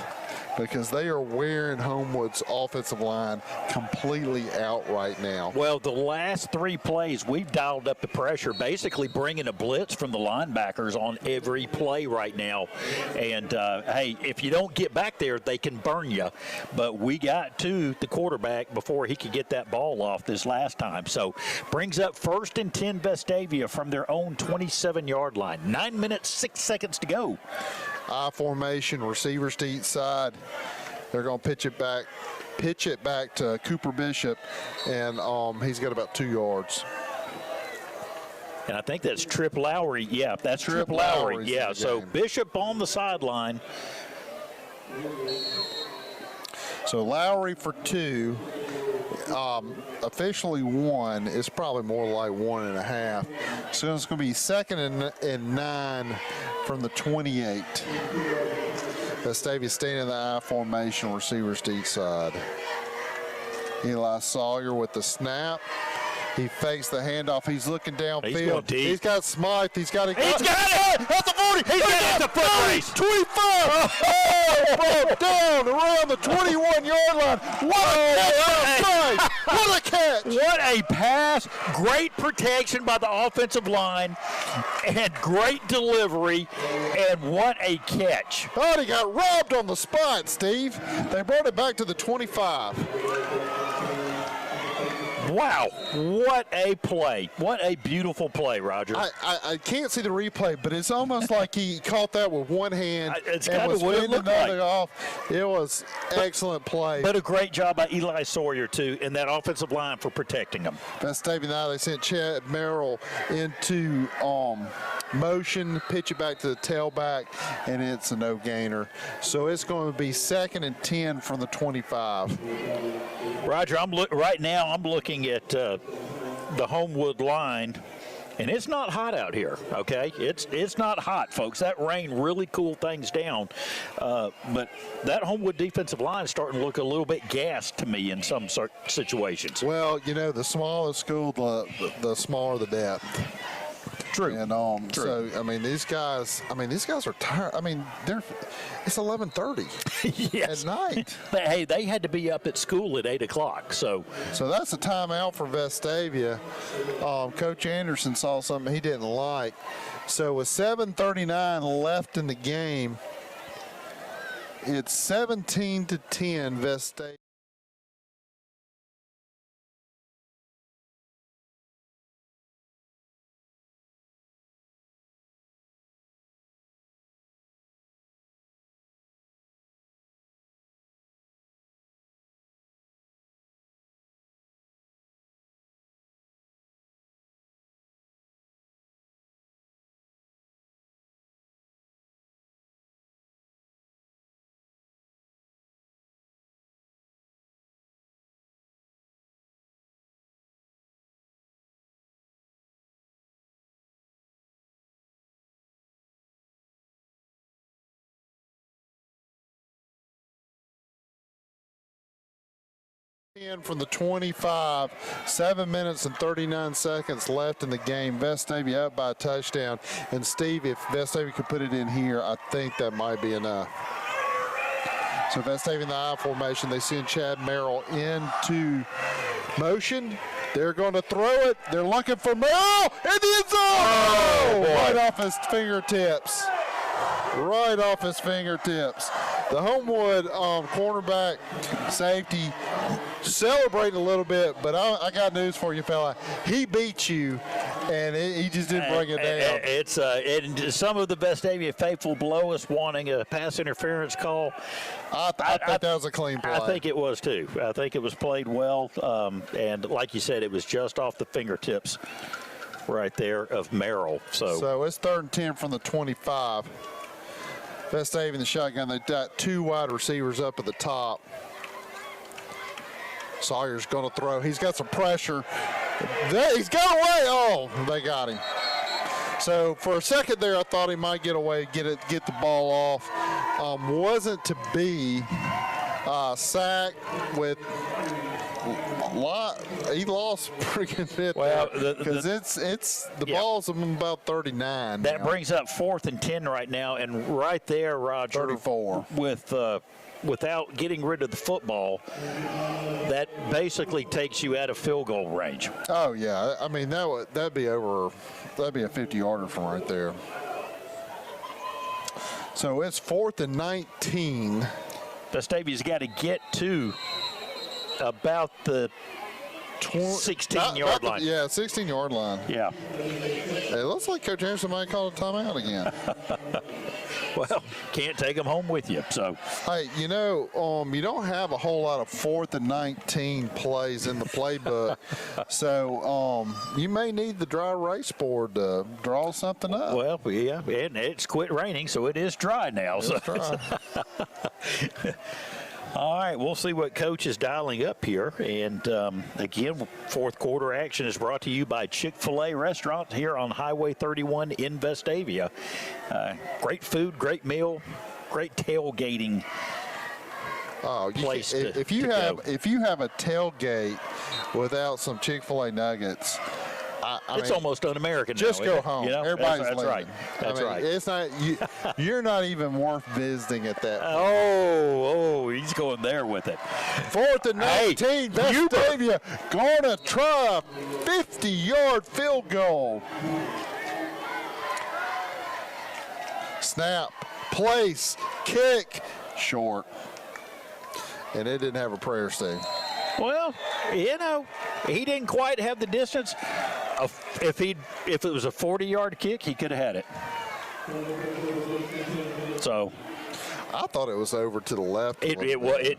A: because they are wearing Homewood's offensive line completely out right now.
B: Well, the last 3 plays, we've dialed up the pressure, basically bringing a blitz from the linebackers on every play right now. And, hey, if you don't get back there, they can burn you. But we got to the quarterback before he could get that ball off this last time. So brings up 1st and 10 Vestavia from their own 27-yard line. 9 minutes, 6 seconds to go.
A: I formation, receivers to each side. They're going to pitch it back to Cooper Bishop, and he's got about 2 yards.
B: And I think that's Trip Lowry. Yeah, that's Trip Lowry. Yeah, so Bishop on the sideline.
A: So Lowry for 2. Officially 1 is probably more like 1.5. So it's going to be 2nd and 9 from the 28. Vestavia staying in the I formation, receivers to each side. Eli Sawyer with the snap. He fakes the handoff. He's looking downfield. He's got Smythe. He's got it.
B: He's got it.
A: That's the 40.
B: He's got the foot race.
A: 25. Oh, broke down around the 21-yard line. What a catch.
B: What a pass. Great protection by the offensive line and great delivery. And what a catch.
A: Oh, he got robbed on the spot, Steve. They brought it back to the 25.
B: Wow, what a play. What a beautiful play, Roger.
A: I can't see the replay, but it's almost like he caught that with one hand
B: and was
A: fending another
B: like.
A: off. It was excellent play.
B: But a great job by Eli Sawyer, too, in that offensive line for protecting him.
A: Vestavia now, they sent Chad Merrill into motion, pitch it back to the tailback, and it's a no-gainer. So it's going to be 2nd and 10 from the 25.
B: Roger, right now I'm looking at the Homewood line, and it's not hot out here, okay? It's not hot, folks. That rain really cooled things down. But that Homewood defensive line is starting to look a little bit gassed to me in some situations.
A: Well, you know, the smaller the school, the smaller the depth.
B: True.
A: And
B: True.
A: so I mean these guys are tired. I mean it's 11:30
B: yes.
A: at night.
B: But, hey, they had to be up at school at 8 o'clock. So
A: that's a timeout for Vestavia. Coach Anderson saw something he didn't like. So with 7:39 left in the game, it's 17-10 Vestavia. From the 25, 7 minutes and 39 seconds left in the game. Vestavia up by a touchdown. And Steve, if Vestavia could put it in here, I think that might be enough. So Vestavia in the I formation, they send Chad Merrill into motion. They're going to throw it. They're looking for Merrill in the end zone. Oh, right off his fingertips. Right off his fingertips. The Homewood cornerback safety celebrating a little bit, but I got news for you, fella. He beat you, and he just didn't bring it down.
B: It's and some of the Vestavia faithful below us wanting a pass interference call.
A: I think that was a clean play.
B: I think it was too. I think it was played well, and like you said, it was just off the fingertips right there of Merrill. So
A: it's 3rd and 10 from the 25. Vestavia in the shotgun. They've got 2 wide receivers up at the top. Sawyer's going to throw. He's got some pressure. He's got away. Oh, they got him. So for a second there, I thought he might get away, get the ball off. Wasn't to be. Sacked with a lot. He lost pretty good bit.
B: Well,
A: because it's the ball's about 39.
B: That
A: now.
B: brings up 4th and 10 right now, and right there, Roger,
A: 34
B: with. Without getting rid of the football, that basically takes you out of field goal range.
A: Oh yeah, I mean that'd be a 50-yarder from right there. So it's 4th and 19.
B: Vestavia's got to get to about the 16-yard line.
A: Yeah, 16-yard line.
B: Yeah.
A: It looks like Coach Anderson might call a timeout again.
B: Well, can't take them home with you. So,
A: hey, you don't have a whole lot of 4th and 19 plays in the playbook, so you may need the dry erase board to draw something up.
B: Well, yeah, and it's quit raining, so it is dry now.
A: It's dry.
B: All right, we'll see what Coach is dialing up here. And, again, 4th quarter action is brought to you by Chick-fil-A Restaurant here on Highway 31 in Vestavia. Great food, great meal, great tailgating place.
A: If you have a tailgate without some Chick-fil-A nuggets,
B: it's almost un-American.
A: Just
B: now,
A: go home. Everybody's
B: that's
A: leaving.
B: right. That's right.
A: It's not you're not even worth visiting at that.
B: Oh, he's going there with it.
A: 4th and 19. Vestavia going to try a 50-yard field goal. Snap, place, kick, short, and it didn't have a prayer, Steve.
B: Well, he didn't quite have the distance. If it was a 40-yard kick, he could have had it. So
A: I thought it was over to the left.
B: It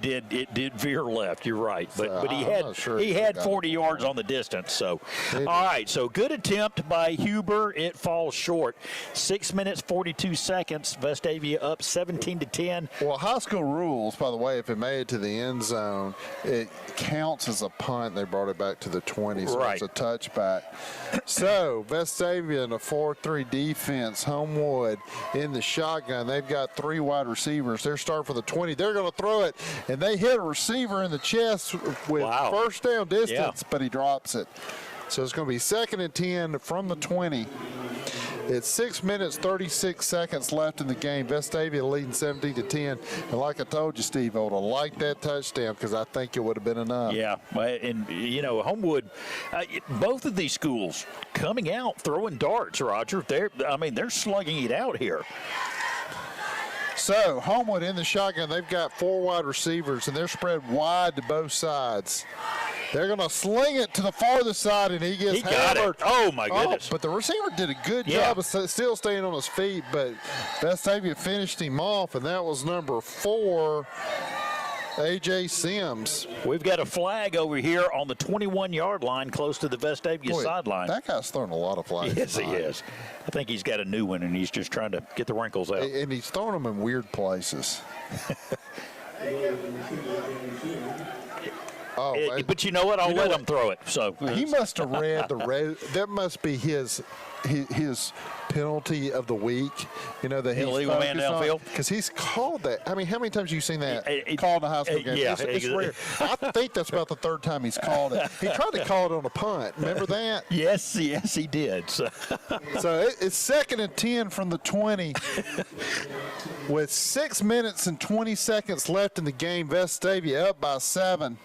B: did veer left. You're right, but he had 40 yards on the distance. So all right, so good attempt by Huber. It falls short. 6 minutes 42 seconds. Vestavia up 17-10.
A: Well, high school rules, by the way, if it made it to the end zone, it counts as a punt. They brought it back to the 20, so
B: right.
A: It's a touchback. So Vestavia in a 4-3 defense. Homewood in the shotgun. They've got 3 wide receivers. They're starting for the 20. They're going to throw it, and they hit a receiver in the chest with first down distance, but he drops it. So it's going to be 2nd and 10 from the 20. It's 6 minutes, 36 seconds left in the game. Vestavia leading 17-10. And like I told you, Steve, I would have liked that touchdown because I think it would have been enough.
B: Yeah, and, you know, Homewood, both of these schools coming out throwing darts, Roger. They're slugging it out here.
A: So, Homewood in the shotgun, they've got 4 wide receivers, and they're spread wide to both sides. They're going to sling it to the farthest side, and he gets hammered.
B: Oh, my goodness.
A: But the receiver did a good job of still staying on his feet, but Vestavia finished him off, and that was number 4, A.J. Sims.
B: We've got a flag over here on the 21-yard line close to the Vestavia sideline.
A: That guy's throwing a lot of flags.
B: Yes, he is. I think he's got a new one, and he's just trying to get the wrinkles out.
A: And he's throwing them in weird places.
B: But you know what? I'll let him throw it. So
A: he must have read the red. That must be his penalty of the week. You know, that he's
B: illegal man downfield,
A: because he's called that. I mean, how many times have you seen that called in a high school game?
B: Yeah,
A: it's rare. I think that's about the 3rd time he's called it. He tried to call it on a punt. Remember that?
B: Yes, he did. So
A: it's 2nd and 10 from the 20. With 6 minutes and 20 seconds left in the game, Vestavia up by 7.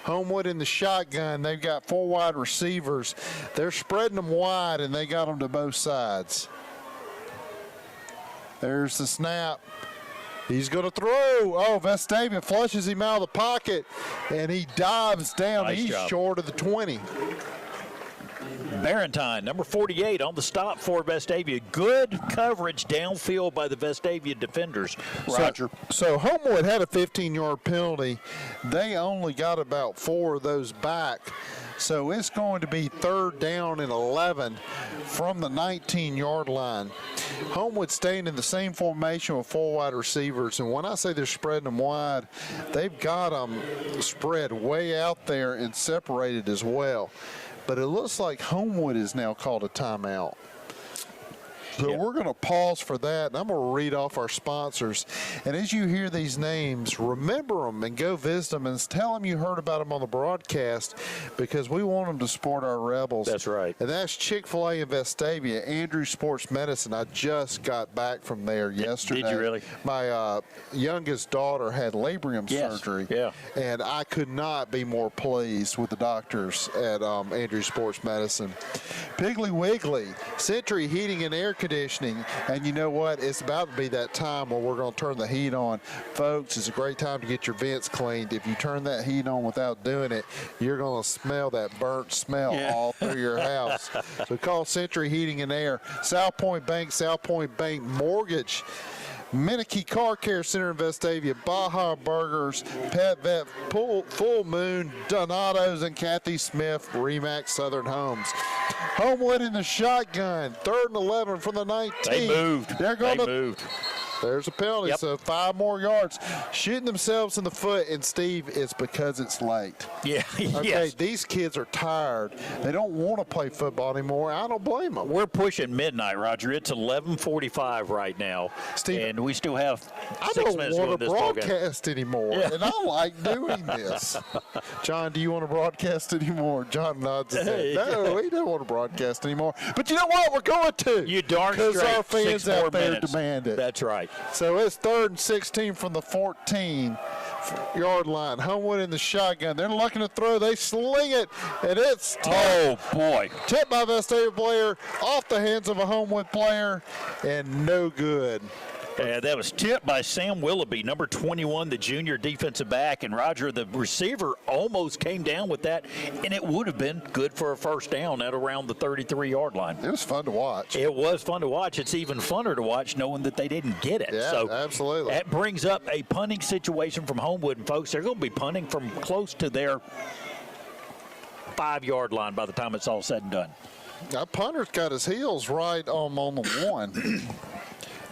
A: Homewood in the shotgun. They've got 4 wide receivers. They're spreading them wide, and they got them to both sides. There's the snap. He's going to throw. Oh, Vestavia flushes him out of the pocket, and he dives down.
B: Nice
A: He's
B: job.
A: short of the 20.
B: Barentine, number 48, on the stop for Vestavia. Good coverage downfield by the Vestavia defenders, Roger.
A: So Homewood had a 15-yard penalty. They only got about 4 of those back. So it's going to be 3rd down and 11 from the 19-yard line. Homewood staying in the same formation with 4 wide receivers. And when I say they're spreading them wide, they've got them spread way out there and separated as well. But it looks like Homewood is now called a timeout. So we're going to pause for that, and I'm going to read off our sponsors. And as you hear these names, remember them and go visit them and tell them you heard about them on the broadcast, because we want them to support our Rebels.
B: That's right.
A: And that's Chick-fil-A in Vestavia, Andrews Sports Medicine. I just got back from there yesterday.
B: Did you really?
A: My youngest daughter had labrum surgery.
B: Yeah.
A: And I could not be more pleased with the doctors at Andrews Sports Medicine. Piggly Wiggly, Century Heating and Air Conditioning, and you know what? It's about to be that time where we're going to turn the heat on. Folks, it's a great time to get your vents cleaned. If you turn that heat on without doing it, you're going to smell that burnt smell all through your house. So call Century Heating and Air. South Point Bank Mortgage, Menike Car Care Center in Vestavia, Baja Burgers, Pet Vet, Full Moon, Donato's, and Kathy Smith, Remax Southern Homes. Homewood in the shotgun, 3rd and 11 from the 19.
B: They moved. They moved.
A: There's a penalty, so 5 more yards. Shooting themselves in the foot, and Steve, it's because it's late.
B: Yeah,
A: Okay, these kids are tired. They don't want to play football anymore. I don't blame them.
B: We're pushing midnight, Roger. It's 11:45 right now,
A: Steve,
B: and we still have 6 minutes
A: I
B: to
A: don't
B: go in
A: want to
B: this ballgame.
A: broadcast anymore, and I like doing this. John, do you want to broadcast anymore? John nods his head. No, he doesn't want to broadcast anymore. But you know what? We're going to.
B: You darn straight.
A: Because our fans
B: 6 more
A: out there
B: minutes.
A: demand it.
B: That's right.
A: So it's 3rd and 16 from the 14-yard line. Homewood in the shotgun. They're looking to throw. They sling it, and it's tipped.
B: Oh, boy.
A: Tipped by a Vestavia player, off the hands of a Homewood player, and no good.
B: That was tipped by Sam Willoughby, number 21, the junior defensive back. And, Roger, the receiver almost came down with that, and it would have been good for a 1st down at around the 33-yard line.
A: It was fun to watch.
B: It was fun to watch. It's even funner to watch knowing that they didn't get it.
A: Yeah,
B: so
A: absolutely.
B: That brings up a punting situation from Homewood. And, folks, they're going to be punting from close to their 5-yard line by the time it's all said and done.
A: That punter's got his heels right on the 1.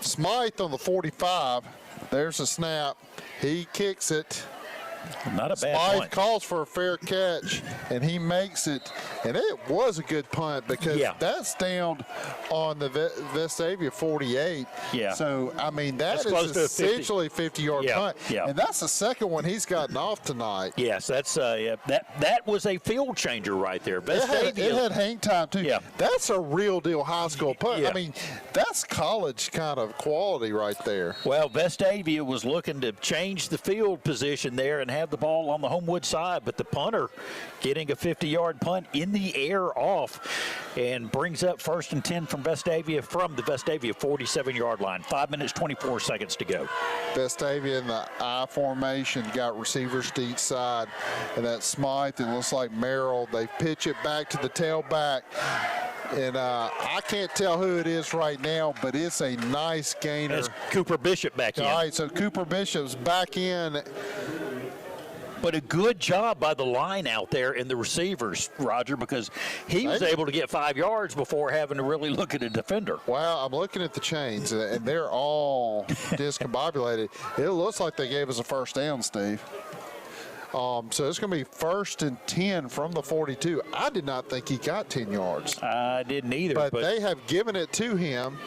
A: Smythe on the 45. There's a snap. He kicks it.
B: Not a bad
A: Smythe
B: punt.
A: calls for a fair catch, and he makes it. And it was a good punt because that's down on the Vestavia 48.
B: Yeah.
A: So, I mean, that's essentially a 50-yard punt.
B: Yeah.
A: And that's the second one he's gotten off tonight.
B: Yes, that's that was a field changer right there.
A: It had hang time, too.
B: Yeah.
A: That's a real deal high school punt.
B: Yeah.
A: I mean, that's college kind of quality right there.
B: Well, Vestavia was looking to change the field position there and have the ball on the Homewood side, but the punter getting a 50-yard punt in the air off and brings up 1st and 10 from Vestavia from the Vestavia 47-yard line. 5 minutes, 24 seconds to go.
A: Vestavia in the I formation, got receivers to each side, and that Smythe, it looks like Merrill. They pitch it back to the tailback, and I can't tell who it is right now, but it's a nice gainer.
B: It's Cooper Bishop back in.
A: All right, so Cooper Bishop's back in.
B: But a good job by the line out there and the receivers, Roger, because he was able to get 5 yards before having to really look at a defender.
A: Well, I'm looking at the chains, and they're all discombobulated. It looks like they gave us a first down, Steve. So it's going to be 1st and 10 from the 42. I did not think he got 10 yards.
B: I didn't either.
A: But they have given it to him.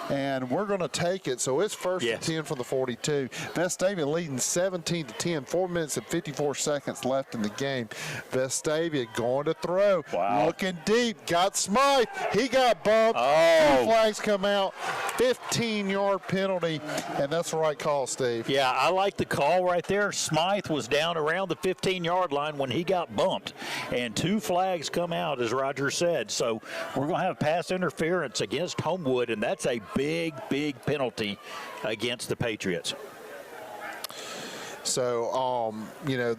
A: And we're going to take it. So it's 1st and 10 from the 42. Vestavia leading 17-10. 4 minutes and 54 seconds left in the game. Vestavia going to throw.
B: Wow.
A: Looking deep. Got Smythe. He got bumped.
B: Oh.
A: 2 flags come out. 15-yard penalty. And that's the right call, Steve.
B: Yeah, I like the call right there. Smythe was down around the 15-yard line when he got bumped. And 2 flags come out, as Roger said. So we're going to have pass interference against Homewood, and that's a big penalty against the Patriots.
A: So,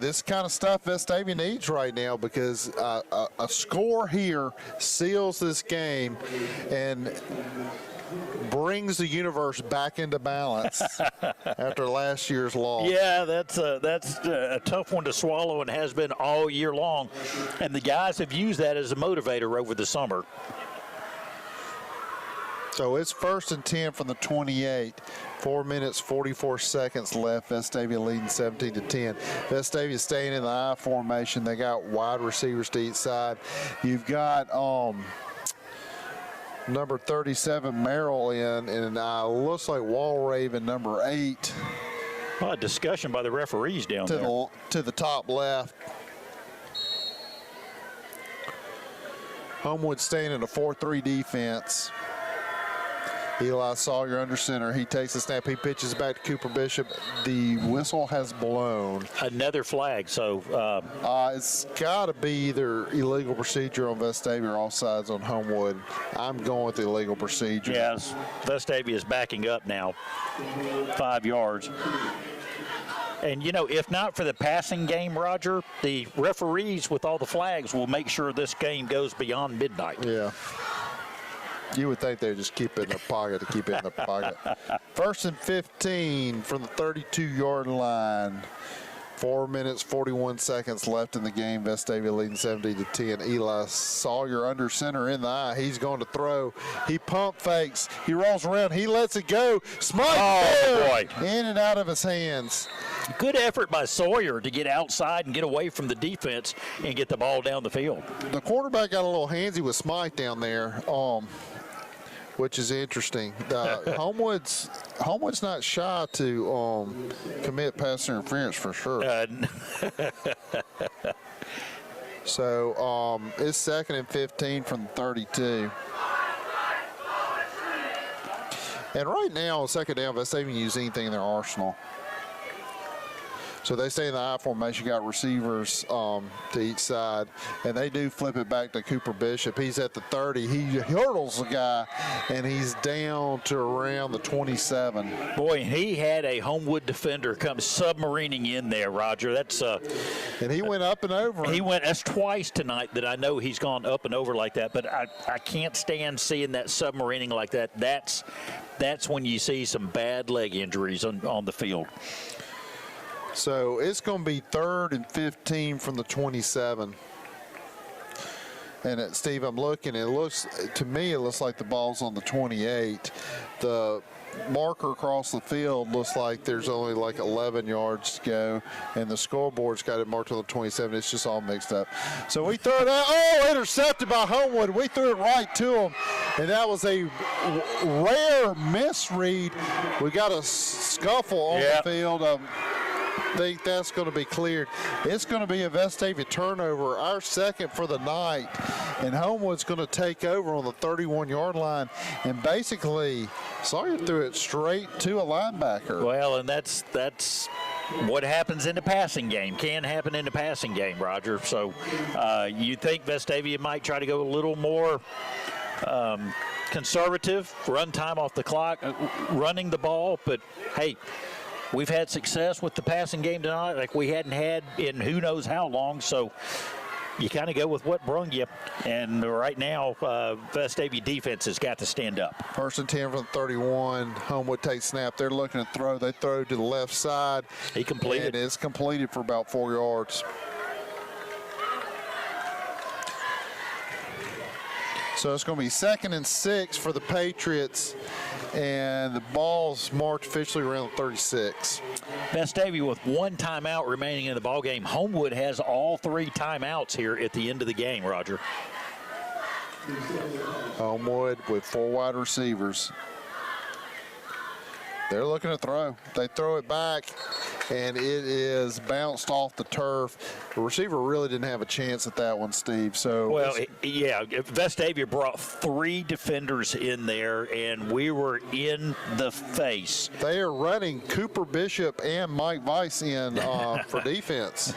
A: this kind of stuff Vestavia needs right now because a score here seals this game and brings the universe back into balance after last year's loss.
B: Yeah, that's a tough one to swallow and has been all year long. And the guys have used that as a motivator over the summer.
A: So it's 1st and 10 from the 28. 4 minutes, 44 seconds left. Vestavia leading 17-10. Vestavia staying in the I formation. They got wide receivers to each side. You've got number 37 Merrill in, and looks like Walraven number 8.
B: Well, a discussion by the referees down there.
A: To the top left. Homewood staying in a 4-3 defense. Eli Sawyer under center. He takes the snap. He pitches back to Cooper Bishop. The whistle has blown.
B: Another flag. So
A: it's got to be either illegal procedure on Vestavia or offsides on Homewood. I'm going with the illegal procedure.
B: Yes, Vestavia is backing up now, 5 yards. And, if not for the passing game, Roger, the referees with all the flags will make sure this game goes beyond midnight.
A: Yeah. You would think they'd just keep it in their pocket to keep it in their pocket. 1st and 15 from the 32-yard line. 4 minutes, 41 seconds left in the game. Vestavia leading 17-10. Eli Sawyer under center in the eye. He's going to throw. He pump fakes. He rolls around. He lets it go. Smythe in and out of his hands.
B: Good effort by Sawyer to get outside and get away from the defense and get the ball down the field.
A: The quarterback got a little handsy with Smythe down there. Which is interesting. Homewood's not shy to commit pass interference for sure. So it's 2nd and 15 from 32. And right now, on 2nd down, Vestavia can use anything in their arsenal. So they stay in the I formation, got receivers to each side, and they do flip it back to Cooper Bishop. He's at the 30. He hurdles the guy, and he's down to around the 27.
B: Boy, he had a Homewood defender come submarining in there, Roger. That's
A: and he went up and over.
B: That's twice tonight that I know he's gone up and over like that, but I can't stand seeing that submarining like that. That's when you see some bad leg injuries on the field. So
A: it's going to be 3rd and 15 from the 27. And Steve, I'm looking. It looks to me, it looks like the ball's on the 28. The marker across the field looks like there's only like 11 yards to go, and the scoreboard's got it marked on the 27. It's just all mixed up. So we throw it out. Oh, intercepted by Homewood. We threw it right to him, and that was a rare misread. We got a scuffle on the field. I think that's going to be cleared. It's going to be a Vestavia turnover, our second for the night, and Homewood's going to take over on the 31-yard line, and basically Sawyer threw it straight to a linebacker.
B: Well, and that's what happens in the passing game. Can happen in the passing game, Roger. So you think Vestavia might try to go a little more conservative, run time off the clock, running the ball, but hey, we've had success with the passing game tonight like we hadn't had in who knows how long, so you kind of go with what brung you. And right now, Vestavia defense has got to stand up.
A: 1st and 10 from the 31. Homewood takes snap. They're looking to throw. They throw to the left side.
B: He completed.
A: And it's completed for about 4 yards. So it's going to be 2nd and 6 for the Patriots, and the ball's marked officially around 36.
B: Vestavia with 1 timeout remaining in the ball game. Homewood has all 3 timeouts here at the end of the game, Roger.
A: Homewood with 4 wide receivers. They're looking to throw. They throw it back, and it is bounced off the turf. The receiver really didn't have a chance at that one, Steve. So
B: well, yeah, Vestavia brought 3 defenders in there, and we were in the face.
A: They are running Cooper Bishop and Mike Weiss in for defense.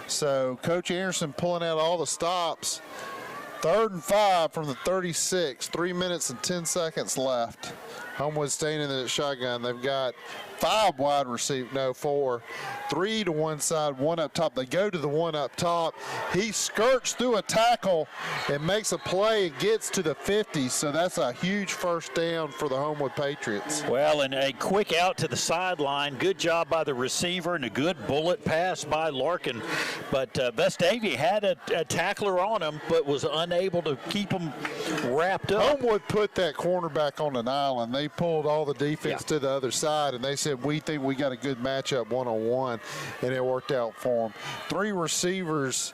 A: So Coach Anderson pulling out all the stops. 3rd and 5 from the 36. 3 minutes and 10 seconds left. Homewood staying in the shotgun. They've got 5 wide receivers, no, 4. 3 to one side, 1 up top. They go to the 1 up top. He skirts through a tackle and makes a play and gets to the 50. So that's a huge first down for the Homewood Patriots.
B: Well, and a quick out to the sideline. Good job by the receiver and a good bullet pass by Larkin. But Vestavia had a tackler on him, but was unable to keep him wrapped up.
A: Homewood put that cornerback on an island. They pulled all the defense to the other side, and they said, we think we got a good matchup one-on-one, and it worked out for them. 3 receivers.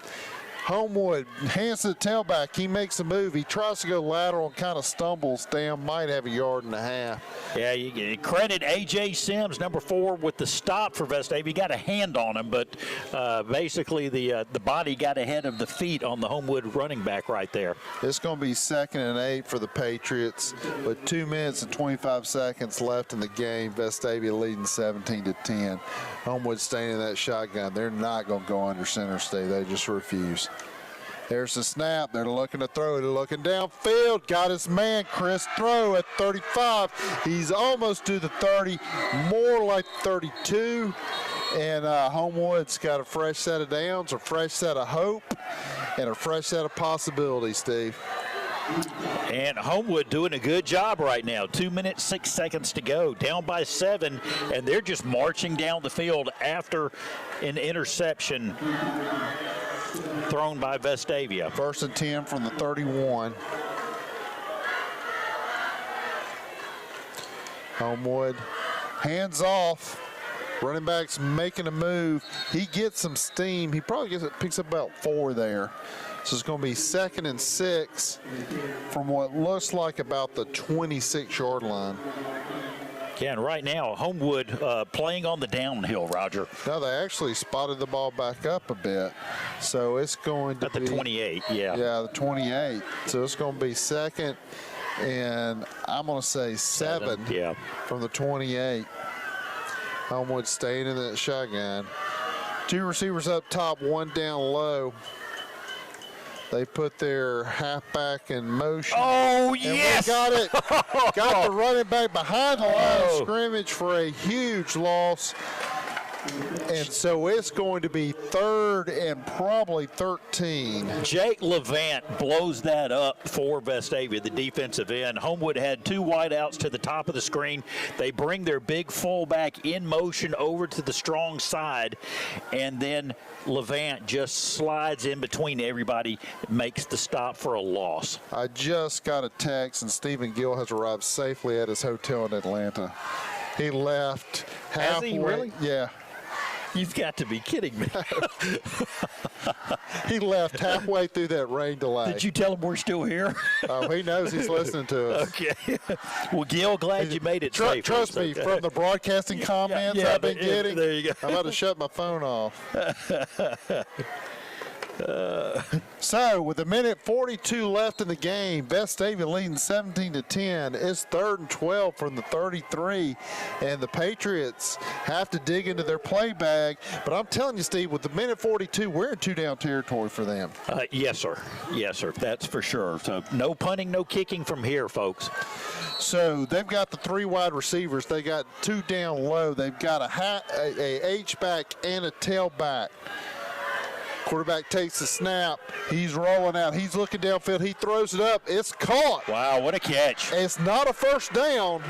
A: Homewood hands to the tailback. He makes a move. He tries to go lateral and kind of stumbles down, might have a 1.5 yards.
B: Yeah, you credit A.J. Sims, number 4, with the stop for Vestavia. He got a hand on him, but basically the body got ahead of the feet on the Homewood running back right there.
A: It's going to be 2nd and 8 for the Patriots with 2 minutes and 25 seconds left in the game. Vestavia leading 17-10. Homewood staying in that shotgun. They're not going to go under center, Steve. They just refuse. There's the snap. They're looking to throw. They're looking downfield. Got his man, Chris. Throw at 35. He's almost to the 30, more like 32. And Homewood's got a fresh set of downs, a fresh set of hope, and a fresh set of possibilities, Steve.
B: And Homewood doing a good job right now. 2 minutes, 6 seconds to go. Down by 7, and they're just marching down the field after an interception thrown by Vestavia.
A: 1st and 10 from the 31. Homewood hands off. Running back's making a move. He gets some steam. He probably picks up about 4 there. So it's going to be 2nd and 6 from what looks like about the 26-yard line.
B: Yeah, and right now, Homewood playing on the downhill, Roger.
A: No, they actually spotted the ball back up a bit. So it's going to
B: be... At the 28, yeah.
A: Yeah, the 28. So it's going to be 2nd and I'm going to say 7 from the 28. Homewood staying in that shotgun. 2 receivers up top, 1 down low. They put their halfback in motion.
B: Oh,
A: and
B: yes!
A: We got it. Got the running back behind the line of scrimmage for a huge loss. And so it's going to be 3rd and probably 13.
B: Jake Levant blows that up for Vestavia, the defensive end. Homewood had 2 wideouts to the top of the screen. They bring their big fullback in motion over to the strong side, and then Levant just slides in between everybody, makes the stop for a loss.
A: I just got a text, and Stephen Gill has arrived safely at his hotel in Atlanta. He left halfway.
B: Has he really?
A: Yeah.
B: You've got to be kidding me.
A: He left halfway through that rain delay.
B: Did you tell him we're still here?
A: Oh, he knows he's listening to us.
B: Okay. Well, Gil, glad you made it safe.
A: Trust me, from the broadcasting comments I've been getting,
B: there you go.
A: I'm about to shut my phone off. So, with 1:42 left in the game, Vestavia leading 17-10. It's 3rd and 12 from the 33, and the Patriots have to dig into their play bag. But I'm telling you, Steve, with 1:42, we're in 2-down territory for them.
B: Yes, sir. Yes, sir. That's for sure. So, no punting, no kicking from here, folks.
A: So they've got the 3 wide receivers. They got 2 down low. They've got a H-back and a tailback. Quarterback takes the snap. He's rolling out. He's looking downfield. He throws it up. It's caught.
B: Wow, what a catch.
A: It's not a first down,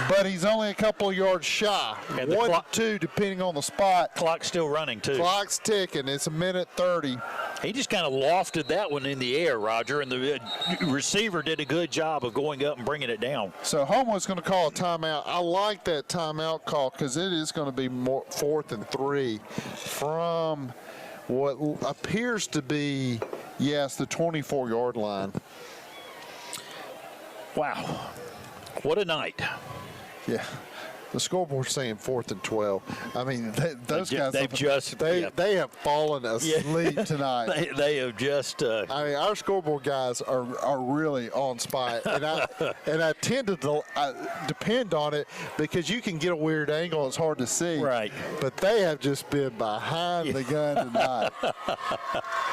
A: but he's only a couple of yards shy.
B: And
A: 1 to 2, depending on the spot.
B: Clock's still running, too.
A: Clock's ticking. It's 1:30.
B: He just kind of lofted that one in the air, Roger, and the receiver did a good job of going up and bringing it down.
A: So Homewood's going to call a timeout. I like that timeout call because it is going to be 4th and 3 from what appears to be, yes, the 24-yard line.
B: Wow. What a night.
A: Yeah. The scoreboard's saying 4th and 12. I mean, those guys, they have fallen asleep tonight.
B: They have just.
A: I mean, our scoreboard guys are really on spot, and I tend to depend on it because you can get a weird angle. It's hard to see.
B: Right.
A: But they have just been behind the gun tonight.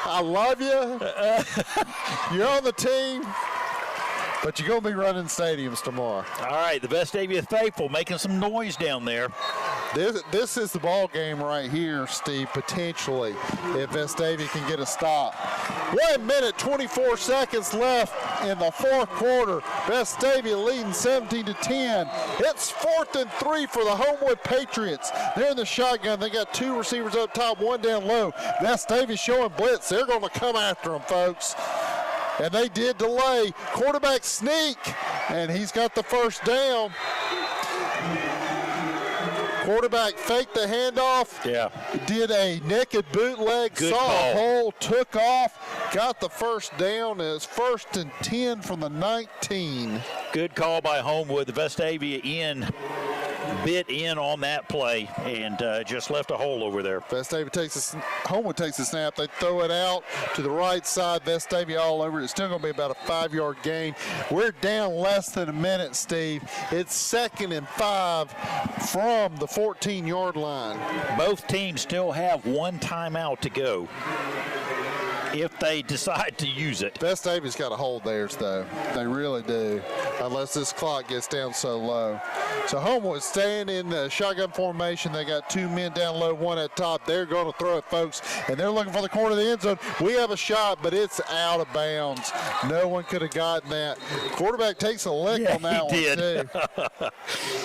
A: I love you. You're on the team. But you're going to be running stadiums tomorrow.
B: All right, the Vestavia faithful making some noise down there.
A: This is the ball game right here, Steve, potentially, if Vestavia can get a stop. 1 minute, 24 seconds left in the 4th quarter. Vestavia leading 17-10. It's 4th and 3 for the Homewood Patriots. They're in the shotgun. They got 2 receivers up top, 1 down low. Vestavia showing blitz. They're going to come after them, folks. And they did delay. Quarterback sneak, and he's got the first down. Quarterback faked the handoff.
B: Yeah.
A: Did a naked bootleg,
B: Good
A: saw
B: call.
A: a hole, took off, got the first down. It's 1st and 10 from the 19.
B: Good call by Homewood. The Vestavia bit in on that play and just left a hole over there.
A: Homewood takes the snap. They throw it out to the right side. Vestavia all over it. It's still going to be about a 5-yard gain. We're down less than a minute, Steve. It's 2nd and 5 from the 14-yard line.
B: Both teams still have 1 timeout to go if they decide to use it.
A: Vestavia's got to hold theirs, though. They really do, unless this clock gets down so low. So Homewood staying in the shotgun formation. They got 2 men down low, 1 at top. They're going to throw it, folks, and they're looking for the corner of the end zone. We have a shot, but it's out of bounds. No one could have gotten that. Quarterback takes a lick on that one, too.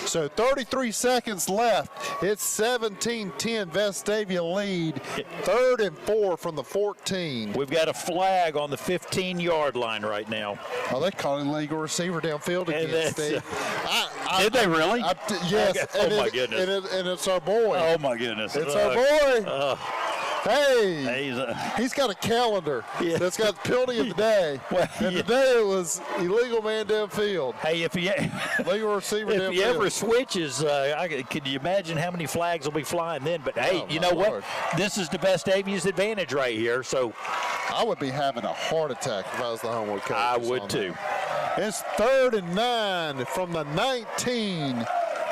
A: So 33 seconds left. It's 17-10. Vestavia lead. 3rd and 4 from the 14.
B: We've got a flag on the 15-yard line right now.
A: Oh, they caught a legal receiver downfield again, Steve.
B: Did they really?
A: Yes.
B: Oh, my goodness.
A: And it's our boy.
B: Oh, my goodness.
A: It's our boy. Hey, he's got a calendar that's got the penalty of the day. And today it was illegal man downfield.
B: Hey,
A: legal receiver downfield.
B: If he ever switches, can you imagine how many flags will be flying then? But, hey, you know what? This is the Vestavia's advantage right here. So
A: I would be having a heart attack if I was the Homewood coach.
B: I would, too.
A: It's 3rd and 9 from the 19.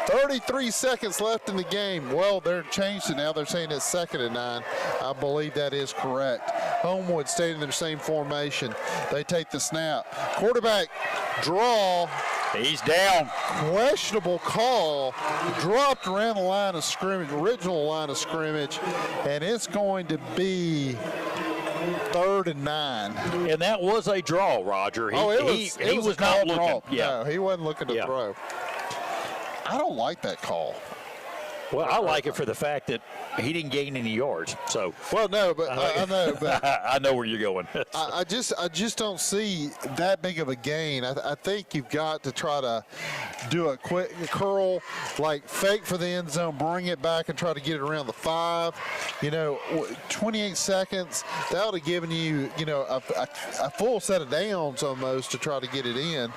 A: 33 seconds left in the game. Well, they're changed it now. They're saying it's 2nd and 9. I believe that is correct. Homewood staying in their same formation. They take the snap. Quarterback draw.
B: He's down.
A: Questionable call, dropped around the line of scrimmage, original line of scrimmage, and it's going to be 3rd and 9.
B: And that was a draw, Roger. He was not looking.
A: Draw.
B: Yeah.
A: No, he wasn't looking to throw. I don't like that call.
B: Well, I like it for the fact that he didn't gain any yards. So.
A: Well, no, but I know, but
B: I know where you're going.
A: I just don't see that big of a gain. I think you've got to try to do a quick curl, like fake for the end zone, bring it back, and try to get it around the 5. 28 seconds. That would have given you, a full set of downs almost to try to get it in.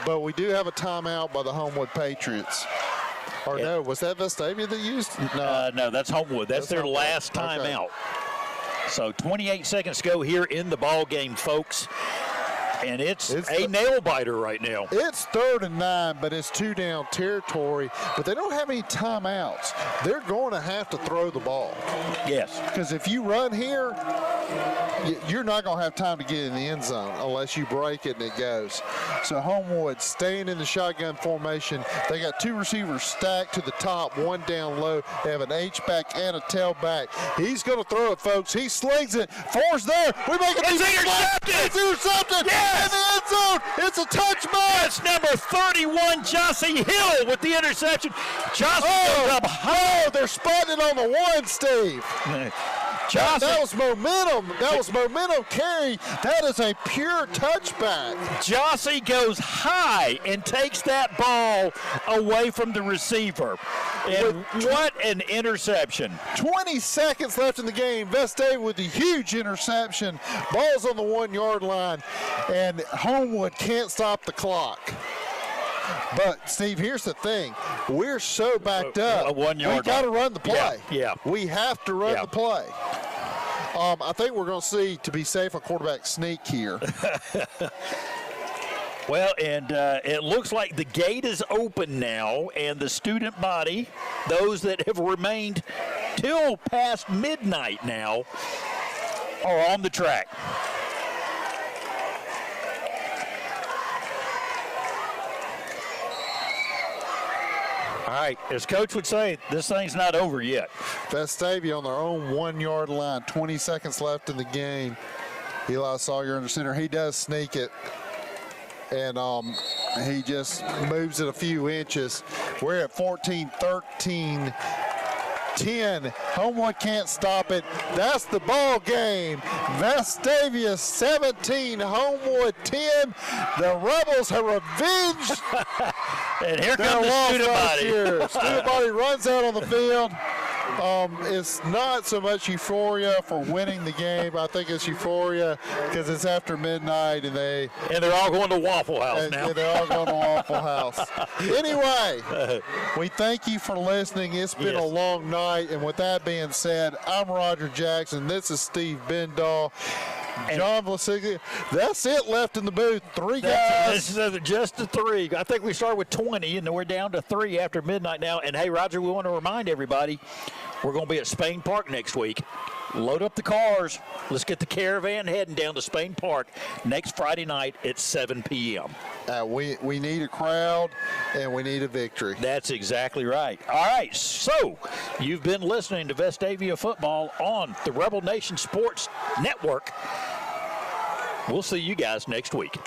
A: But we do have a timeout by the Homewood Patriots. Or no, was that Vestavia that used?
B: No, that's Homewood. That's their
A: Homewood.
B: last timeout. So 28 seconds to go here in the ball game, folks. And it's a nail-biter right now.
A: It's 3rd and 9, but it's 2-down territory. But they don't have any timeouts. They're going to have to throw the ball.
B: Yes.
A: Because if you run here, you're not going to have time to get in the end zone unless you break it and it goes. So Homewood staying in the shotgun formation. They got 2 receivers stacked to the top, 1 down low. They have an H-back and a tailback. He's going to throw it, folks. He slings it. 4's there. We make it.
B: It's intercepted.
A: It's intercepted.
B: Yes.
A: In the end zone. It's a touchback.
B: It's number 31, Jossie Hill, with the interception. Jossie goes up high.
A: Oh, they're spotting it on the 1, Steve. That was momentum. That was momentum carry. That is a pure touchback.
B: Jossie goes high and takes that ball away from the receiver. And what an interception.
A: 20 seconds left in the game. Vestavia with a huge interception. Ball's on the 1-yard line, and Homewood can't stop the clock. But, Steve, here's the thing. We're so backed up.
B: A 1-yard
A: we got to run the play.
B: Yeah.
A: We have to run the play. I think we're going to see, to be safe, a quarterback sneak here.
B: Well, and it looks like the gate is open now, and the student body, those that have remained till past midnight now, are on the track. All right, as Coach would say, this thing's not over yet.
A: Vestavia on their own 1-yard line, 20 seconds left in the game. Eli Sawyer under center. He does sneak it, and he just moves it a few inches. We're at 14-13. 10. Homewood can't stop it. That's the ball game. Vestavia 17, Homewood 10. The Rebels have revenged.
B: And here comes the student body.
A: Student body runs out on the field. It's not so much euphoria for winning the game. I think it's euphoria because it's after midnight and they're
B: all going to Waffle House now.
A: And they're all going to Waffle House. Anyway, we thank you for listening. It's been a long night. And with that being said, I'm Roger Jackson. This is Steve Bendahl. John Vlasic. That's it left in the booth. 3 guys.
B: This is just the 3. I think we started with 20, and we're down to 3 after midnight now. And, hey, Roger, we want to remind everybody, we're going to be at Spain Park next week. Load up the cars. Let's get the caravan heading down to Spain Park next Friday night at 7 p.m.
A: We need a crowd, and we need a victory.
B: That's exactly right. All right, so you've been listening to Vestavia Football on the Rebel Nation Sports Network. We'll see you guys next week.